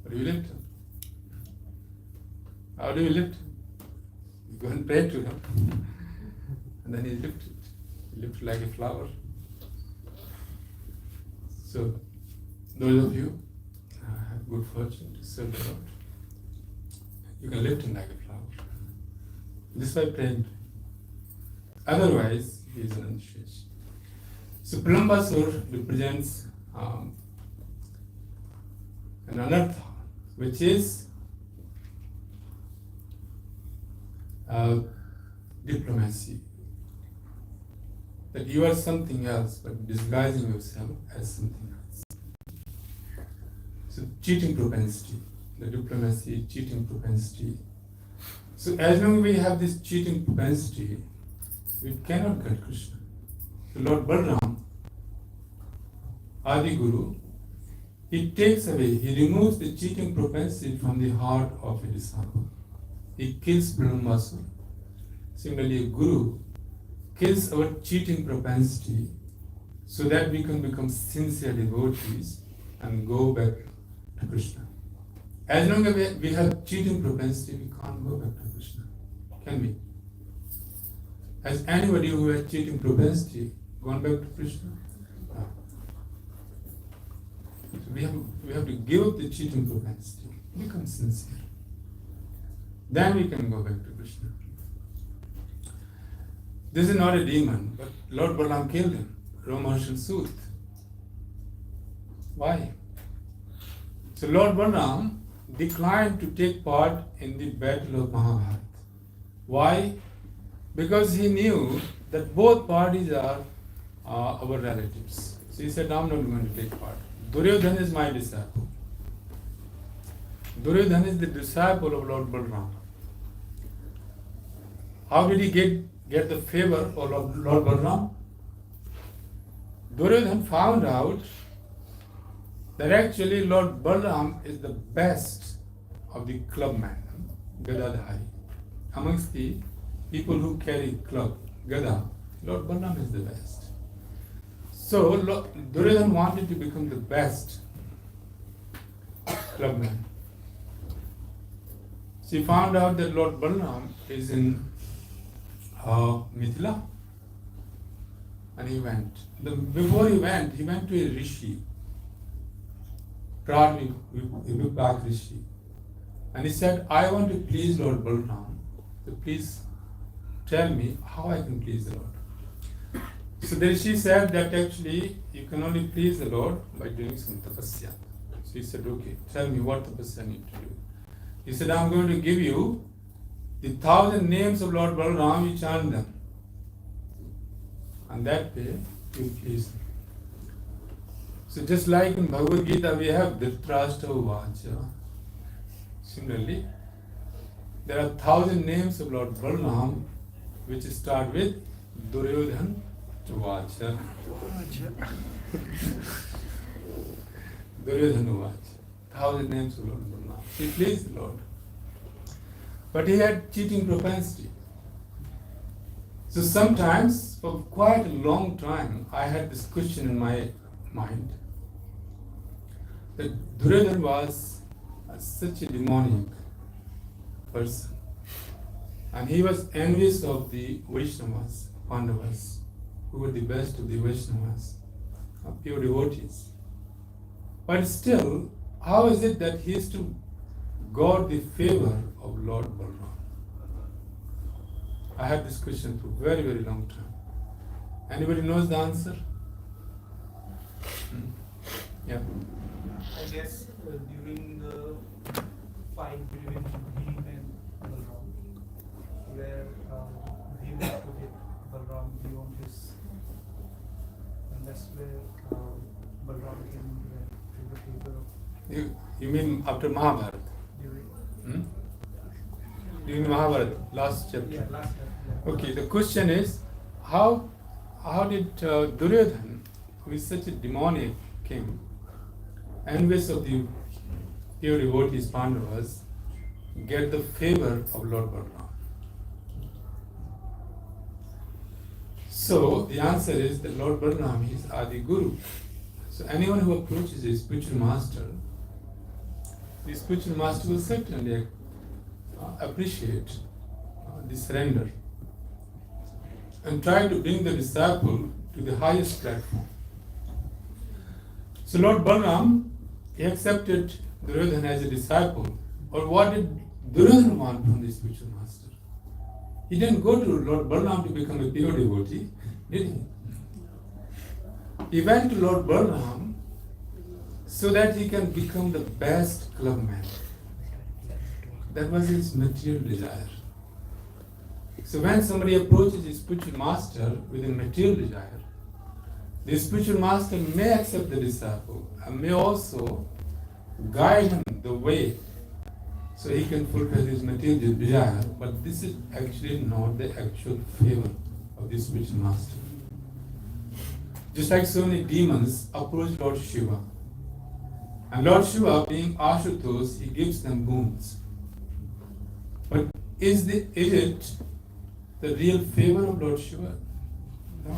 But you lift him. How do you lift him? You go and pray to him, and then he lifted. He lifted like a flower. So, those of you have good fortune to serve the Lord, you can lift him like a flower. This is why praying to him. Otherwise, he is an unsheshed. So, Pralambasur represents an anartha, which is diplomacy. That you are something else, but disguising yourself as something else. So cheating propensity, the diplomacy, cheating propensity. So as long as we have this cheating propensity, we cannot get Krishna. So Lord Balaram, Adi Guru, he takes away, he removes the cheating propensity from the heart of a disciple. He kills Pralambasur. Similarly, a guru kills our cheating propensity so that we can become sincere devotees and go back to Krishna. As long as we have cheating propensity, we can't go back to Krishna. Can we? Has anybody who has cheating propensity gone back to Krishna? No. So we have to give up the cheating propensity, become sincere. Then we can go back to Krishna. This is not a demon, but Lord Balaram killed him, Romarshal Sooth. Why? So Lord Balaram declined to take part in the battle of Mahabharata. Why? Because he knew that both parties are our relatives. So he said, I'm not going to take part. Duryodhana is my disciple. Duryodhana is the disciple of Lord Balaram. How did he get the favor of Lord Balaram? Duryodhana found out that actually Lord Balaram is the best of the clubmen, Gadadhari. Amongst the people who carry club, Gada, Lord Balaram is the best. So Duryodhana wanted to become the best clubman. She found out that Lord Balaram is in Mithila, and he went. Before he went to a rishi, Viprak rishi, and he said, I want to please Lord Balaram, so please tell me how I can please the Lord. So then she said that actually you can only please the Lord by doing some tapasya. So he said, okay, tell me what tapasya I need to do. He said, I'm going to give you the 1,000 names of Lord Balaram, you chant them. And that way you please him. So just like in Bhagavad Gita we have Dhritarashtra Uvacha. Similarly, there are 1,000 names of Lord Balaram which start with Duryodhan Uvacha. Duryodhan Uvacha. 1,000 names of Lord Balaram. He pleased the Lord. But he had cheating propensity. So sometimes, for quite a long time, I had this question in my mind that Duryodhan was such a demonic person. And he was envious of the Vaishnavas, Pandavas, who were the best of the Vaishnavas, pure devotees. But still, how is it that he is to got the favor of Lord Balaram? I had this question for a very, very long time. Anybody knows the answer? Yeah. I guess during the fight between Bhim and Balaram, where Bhim had to hit Balaram beyond his, and that's where Balaram came to the favor of You mean after Mahabharata? during. During Mahabharata, last chapter. Yeah, last time. Yeah. Okay, the question is, how did Duryodhan, who is such a demonic king, envious of the pure devotees Pandavas, get the favor of Lord Balaram? So the answer is that Lord Balaram is Adi Guru. So anyone who approaches a spiritual master, the spiritual master will certainly appreciate the surrender and try to bring the disciple to the highest platform. So Lord Balaram, he accepted Duryodhana as a disciple. Or what did Duryodhana want from the spiritual master? He didn't go to Lord Balaram to become a pure devotee, did he? He went to Lord Balaram so that he can become the best clubman. That was his material desire. So when somebody approaches his spiritual master with a material desire, the spiritual master may accept the disciple and may also guide him the way so he can fulfill his material desire, but this is actually not the actual favor of the spiritual master. Just like so many demons approach Lord Shiva, and Lord Shiva, being Ashutosh, he gives them boons. But is it the real favor of Lord Shiva? No.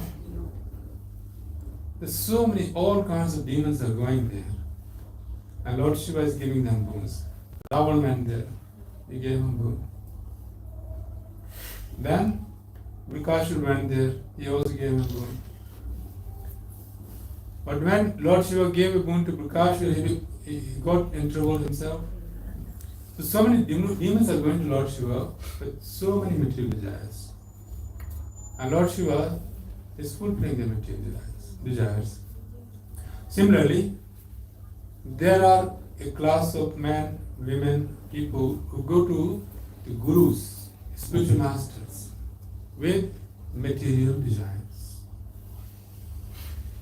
There's so many, all kinds of demons are going there. And Lord Shiva is giving them boons. Ravan went there, he gave him boon. Then Vikashur went there, he also gave him boon. But when Lord Shiva gave a boon to Vikashur, he got in trouble himself. So many demons are going to Lord Shiva with so many material desires. And Lord Shiva is fulfilling their material desires. Similarly, there are a class of men, women, people who go to the gurus, spiritual masters, with material desires.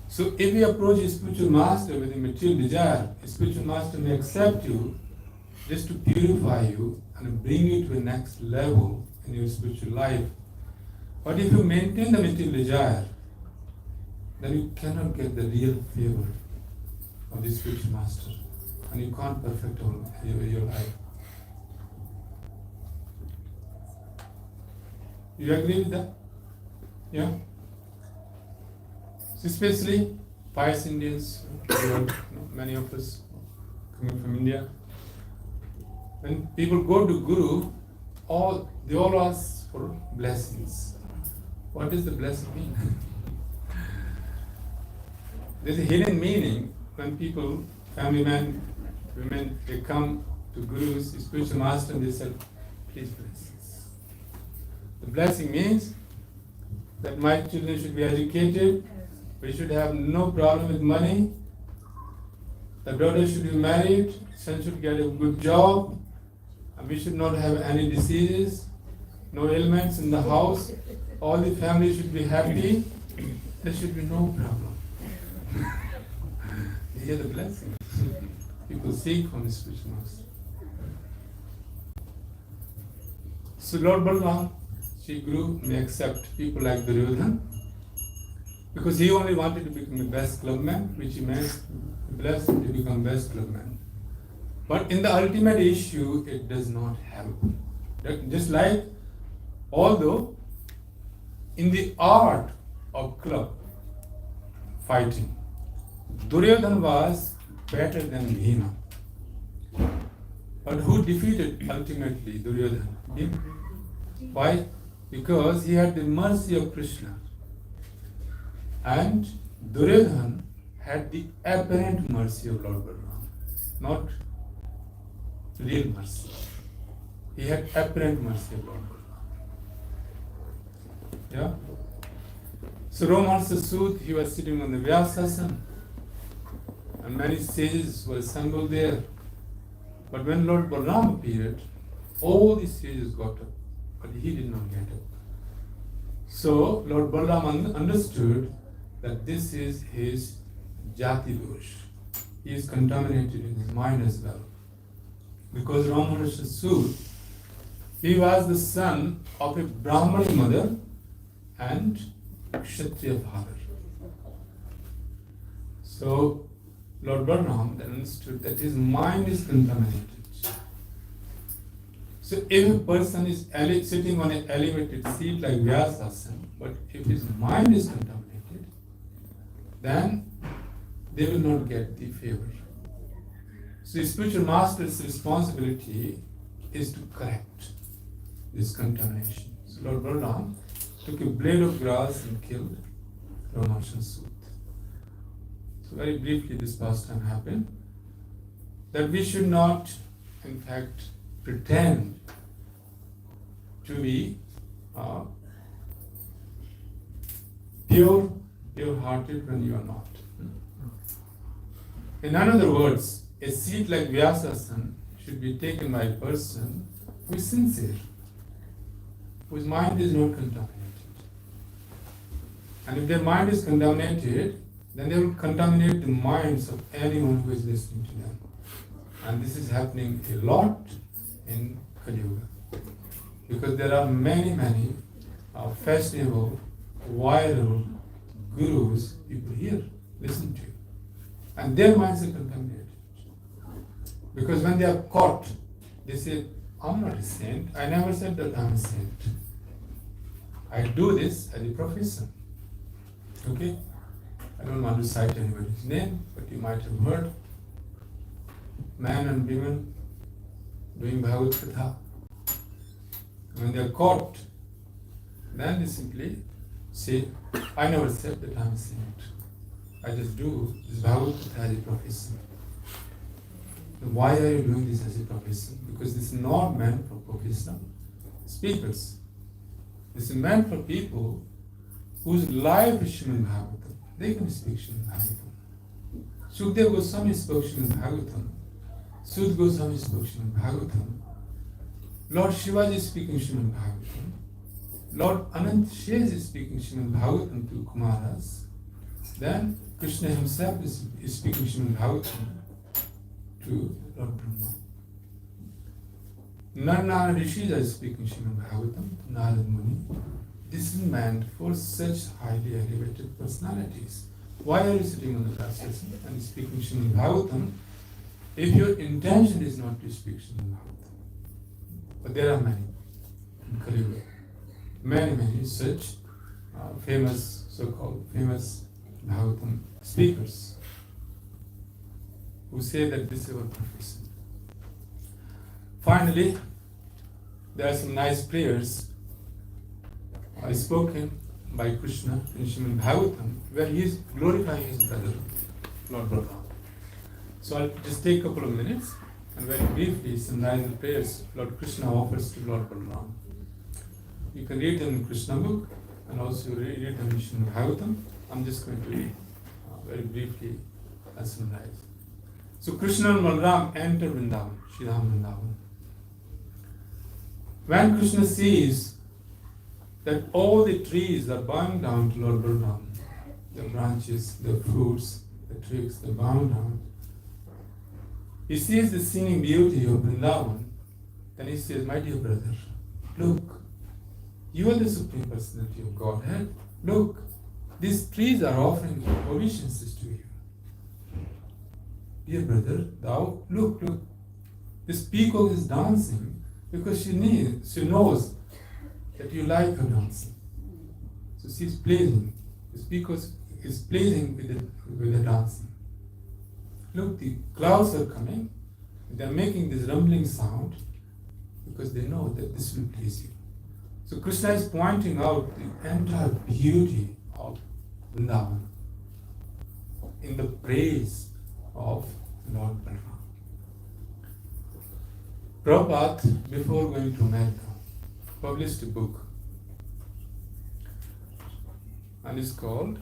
So if we approach a spiritual master with a material desire, a spiritual master may accept you just to purify you and bring you to the next level in your spiritual life. But if you maintain the material desire, then you cannot get the real favor of the spiritual master, and you can't perfect your life. You agree with that? Yeah? So especially pious Indians, many of us coming from India, when people go to Guru, they all ask for blessings. What does the blessing mean? There's a hidden meaning when people, family men, women, they come to Gurus, the spiritual master, and they say, please bless us. The blessing means that my children should be educated, we should have no problem with money, the daughter should be married, son should get a good job, and we should not have any diseases, no ailments in the house, all the family should be happy, there should be no problem. These are the blessings people seek from the spiritual master. So Lord Balaram, Shri Guru may accept people like Duryodhana because he only wanted to become the best clubman, which he meant blessed to become best clubman. But in the ultimate issue, it does not help. Just like, although in the art of club fighting, Duryodhana was better than Bhima. But who defeated ultimately Duryodhana? Him. Why? Because he had the mercy of Krishna. And Duryodhana had the apparent mercy of Lord Balaram, not real mercy. He had apparent mercy of Lord Balaram. Yeah? So Romaharsa Sud, he was sitting on the Vyasasana, and many sages were assembled there. But when Lord Balaram appeared, all the sages got up, but he did not get up. So Lord Balaram understood that this is his jati dosh. He is contaminated in his mind as well. Because Romaharsa Sud, he was the son of a Brahmani mother and Kshatriya father. So Lord Balaram then understood that his mind is contaminated. So if a person is sitting on an elevated seat like Vyasasana, but if his mind is contaminated, then they will not get the favor. So the spiritual master's responsibility is to correct this contamination. So Lord Balaram took a blade of grass and killed Romaharsa Sud. So very briefly this pastime happened, that we should not in fact pretend to be pure-hearted when you are not. In other words, a seat like Vyasasana should be taken by a person who is sincere, whose mind is not contaminated. And if their mind is contaminated, then they will contaminate the minds of anyone who is listening to them. And this is happening a lot in Kali Yuga. Because there are many fashionable, viral gurus people hear, listen to. And their minds are contaminated. Because when they are caught, they say, I'm not a saint. I never said that I'm a saint. I do this as a profession. Okay? I don't want to cite anybody's name, but you might have heard men and women doing Bhagavad Gita. When they are caught, then they simply say, I never said that I'm a saint. I just do this Bhagavad Gita as a profession. Why are you doing this as a profession? Because this is not meant for professional speakers. This is meant for people whose life is Srimad Bhagavatam. They can speak Srimad Bhagavatam. Sukadeva Goswami spoke Srimad Bhagavatam. Sud Goswami spoke Srimad Bhagavatam. Lord Shivaji is speaking Srimad Bhagavatam. Lord Anant Shez is speaking Srimad Bhagavatam to Kumaras. Then Krishna himself is speaking Srimad Bhagavatam to Lord Brahma. Narnara Rishis are speaking Srimad Bhagavatam to Narad Muni. This is meant for such highly elevated personalities. Why are you sitting on the classes and speaking Srimad Bhagavatam if your intention is not to speak Srimad Bhagavatam? But there are many in Kali Yuga. Many such famous, so-called famous Bhagavatam speakers who say that this is our profession. Finally, there are some nice prayers spoken by Krishna in Srimad Bhagavatam, where he is glorifying his brother, Lord Balaram. So I'll just take a couple of minutes and very briefly summarize the prayers Lord Krishna offers to Lord Balaram. You can read them in Krishna book, and also read the mission of Bhagavatam. I'm just going to very briefly summarize. So Krishna and Balaram enter Vrindavan, Shridham Vrindavan. When Krishna sees that all the trees are bowing down to Lord Balaram, the branches, the fruits, the twigs, they bow down. He sees the scenic beauty of Vrindavan, then he says, my dear brother, look, you are the Supreme Personality of Godhead. Look, these trees are offering obeisances to you. Dear brother, thou, look, this peacock is dancing because she knows that you like her dancing. So she's pleasing. This peacock is pleasing with the dancing. Look, the clouds are coming. They're making this rumbling sound because they know that this will please you. So Krishna is pointing out the entire beauty of Vrindavan in the praise of Lord Balaram. Prabhupada, before going to America, published a book, and it's called,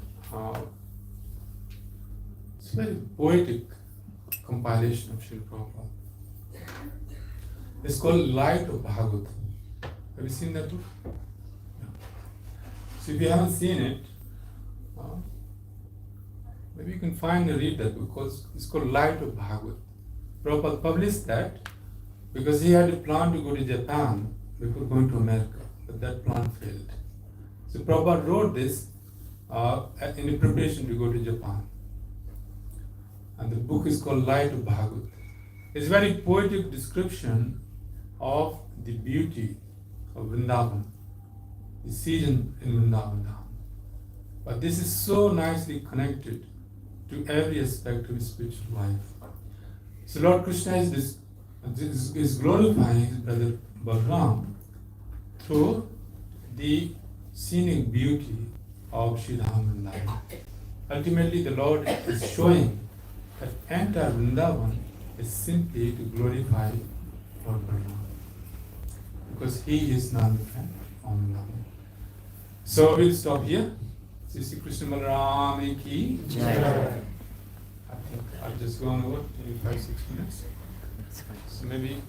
it's a very poetic compilation of Srila Prabhupada. It's called Light of Bhagavatam. Have you seen that book? Yeah. So if you haven't seen it, maybe you can find and read that book because it's called Light of Bhagavatam. Prabhupada published that because he had a plan to go to Japan before going to America, but that plan failed. So Prabhupada wrote this in the preparation to go to Japan. And the book is called Light of Bhagavatam. It's a very poetic description of the beauty of Vrindavan, the season in Vrindavan. But this is so nicely connected to every aspect of his spiritual life. So Lord Krishna is glorifying his brother Balaram through the scenic beauty of Shridham Vrindavan. Ultimately, the Lord is showing that entire Vrindavan is simply to glorify Lord Balaram, because he is none different from Vrindavan. So we'll stop here. Sri Krishna Balaram ki Jai. I think I'll just go on over maybe 5-6 minutes. So maybe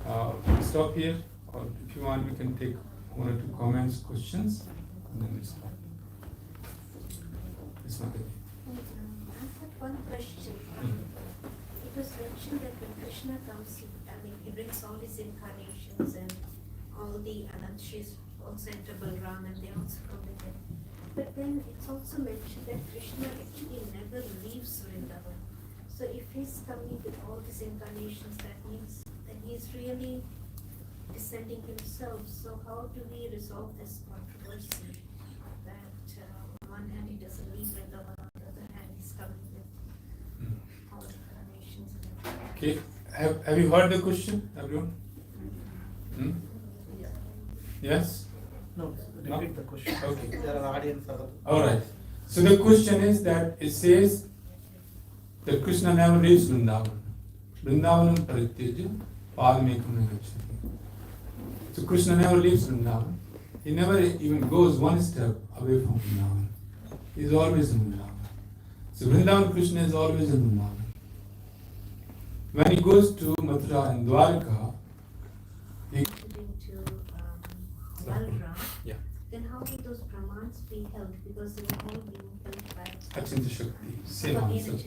we'll stop here, or if you want, we can take 1 or 2 comments, questions, and then we'll stop. It's not it. I had one question. It was mentioned that when Krishna comes, he brings all his incarnations and all the Anantshis also enter Balaram and they also come with him. But then it's also mentioned that Krishna actually never leaves Vrindavan. So if he's coming with all these incarnations, that means that he's really descending himself. So how do we resolve this controversy? That on one hand he doesn't leave Vrindavan, on the other hand he's coming with all incarnations. Okay, have you heard the question, everyone? Yes? No, repeat the question. Okay. There are audience. Alright. So the question is that it says that Krishna never leaves Vrindavan. Vrindavanam parityaja padmekam nagacchati. So Krishna never leaves Vrindavan. He never even goes one step away from Vrindavan. He is always in Vrindavan. So Vrindavan Krishna is always in Vrindavan. When he goes to Mathura and Dwarka, he To Balaram, yeah. then how will those pramans be held? Because they were all being held by Achinta Shakti. Same Again, answer.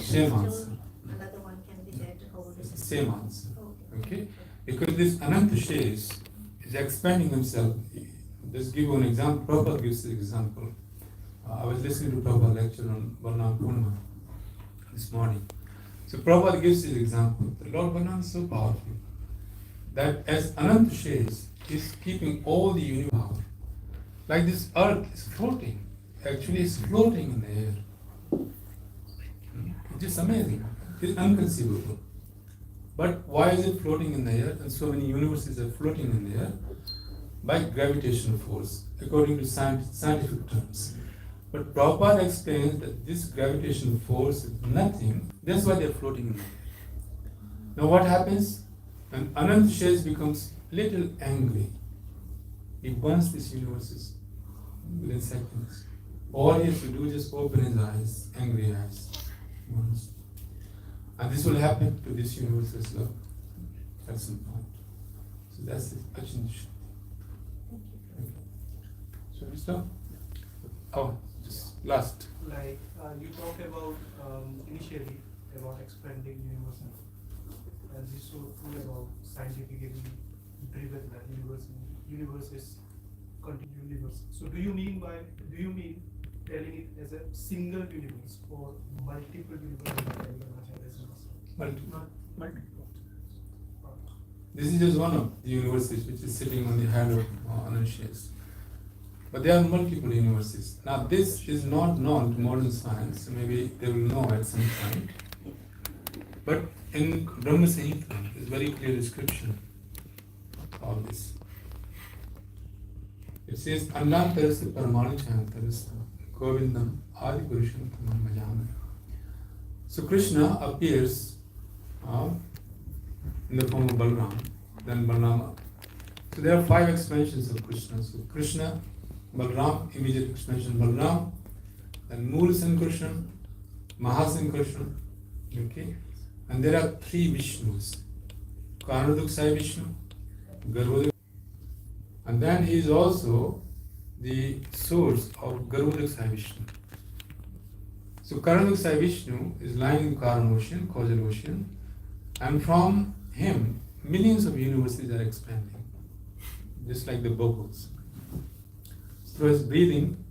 Same Same answer. Another one can be there to hold it. Same answer. Okay. Okay? Because this Ananta Shesh is expanding himself. Just give you an example. Prabhupada gives the example. I was listening to Prabhupada lecture on Balaram Purnima this morning. So Prabhupada gives this example. The Lord Balaram is so powerful that as Ananta Shesh is keeping all the universe, like this earth is floating. Actually, it's floating in the air. It's just amazing. It's inconceivable. But why is it floating in the air? And so many universes are floating in the air by gravitational force, according to scientific terms. But Prabhupada explains that this gravitational force is nothing. That's why they're floating in the air. Now what happens? When Ananta Shesh becomes little angry, he burns these universes within seconds. All he has to do is just open his eyes, angry eyes, once. And this will happen to this universe as well, at some point. So that's the Achindish. Shall we stop? Oh, just last. Like you talked about initially about expanding universe, and this so true about scientifically driven that universe is continuous universe. So do you mean telling it as a single universe or multiple universes? Multiple. This is just one of the universes which is sitting on the head of Ananshas. But there are multiple universes. Now this is not known to modern science, maybe they will know at some point. But in Brahma Samhita, there's very clear description of this. It says, Anantarasya Paramanichayantarasya Govindam Adi Purusham Tamam Bhajami. So Krishna appears in the form of Balaram, then Balarama. So there are 5 expansions of Krishna. So Krishna, Balaram, immediate expansion Balaram, then Mool Sankarshan, Mahasankarshan, okay? And there are 3 Vishnus, Karnaduksai Vishnu, Garvoduk, and then he is also the source of Garvodaksai Vishnu. So Karnaduksai Vishnu is lying in Karma ocean, causal ocean, and from him millions of universes are expanding, just like the bubbles. Through his breathing,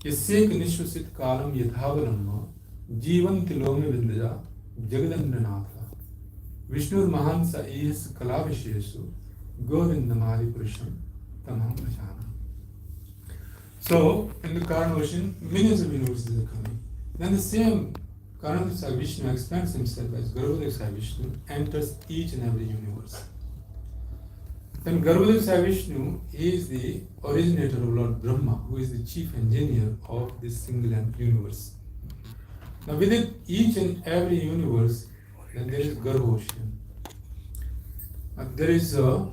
Yasyek Nishwasit Kalam Yathavarama Jivan Tilome Vindaja Jagadandranatha Vishnur Mahansa Is Kalavishyesu Govindamari Purusham Tamam Bhajana. So, in the Karma ocean, millions of universes are coming. Then the same Karnaduksai Vishnu expands himself as Garvodaksai Vishnu, enters each and every universe. Then Garvodaksai Vishnu is the originator of Lord Brahma, who is the chief engineer of this single universe. Now within each and every universe, then there is Garbha ocean. There is Garbha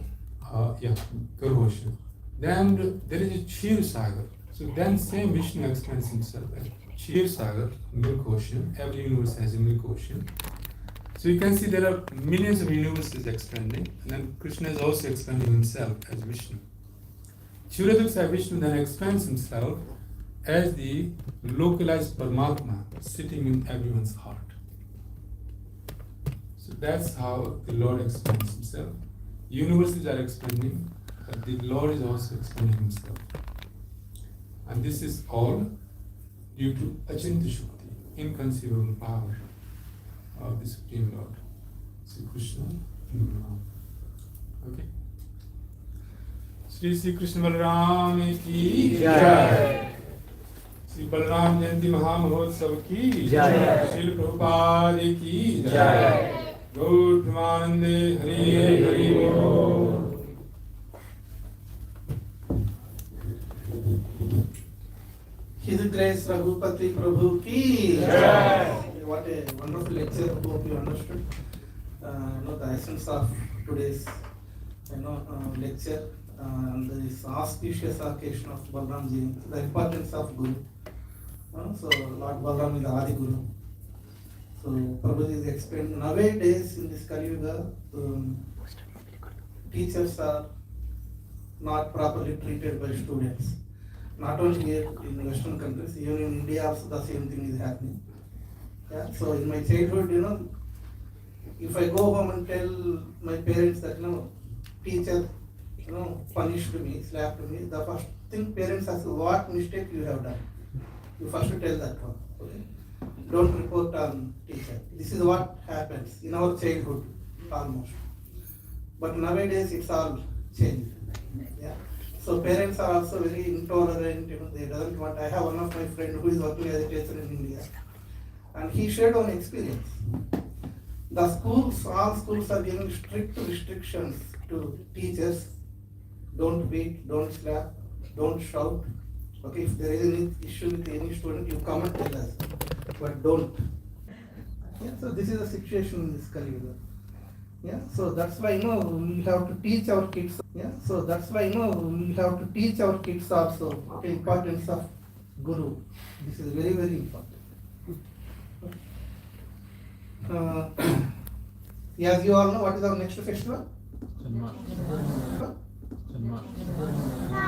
ocean. Then there is a Kshir Sagar. So then same Vishnu expands himself as Kshir Sagar, milk ocean. Every universe has a milk ocean. So you can see there are millions of universes expanding, and then Krishna is also expanding himself as Vishnu. Kshirodaksai Vishnu then expands himself as the localized Paramatma sitting in everyone's heart. So that's how the Lord expands himself. Universes are expanding, but the Lord is also expanding himself. And this is all due to Achintya Shakti, inconceivable power of the Supreme Lord, Sri Krishna and Balaram. Okay? Sri Krishna Balaram ki Jai. Sri Balaram Jayanti Mahamahotsav ki Jai. Sri Prabhupada ki Jai. Gaur Premanande Hari Hari Bol. His Grace Raghupati Prabhu ki Jai. What a wonderful lecture. Hope you understood. The essence of today's lecture and this auspicious occasion of Balaram Jayanti, the importance of Guru. So Lord Balaram is the Adi Guru. So Prabhu is explaining nowadays in this Kali Yuga, teachers are not properly treated by students. Not only here in Western countries, even in India also the same thing is happening. Yeah, so in my childhood, if I go home and tell my parents that teacher, punished me, slapped me, the first thing parents ask, what mistake you have done? You first tell that one. Okay? Don't report on teacher. This is what happens in our childhood almost. But nowadays it's all changed. Yeah. So parents are also very intolerant. They don't want. I have one of my friends who is working as a teacher in India, and he shared one experience. The schools, all schools are giving strict restrictions to teachers. Don't beat, don't slap, don't shout. Okay, if there is any issue with any student, you come and tell us, but don't. Yeah, so this is the situation in this Kali Yuga. Yeah, so that's why we have to teach our kids. Yeah, so that's why we have to teach our kids also the importance of Guru. This is very, very important. As you all know, what is our next festival?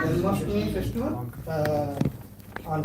Janmashtami festival on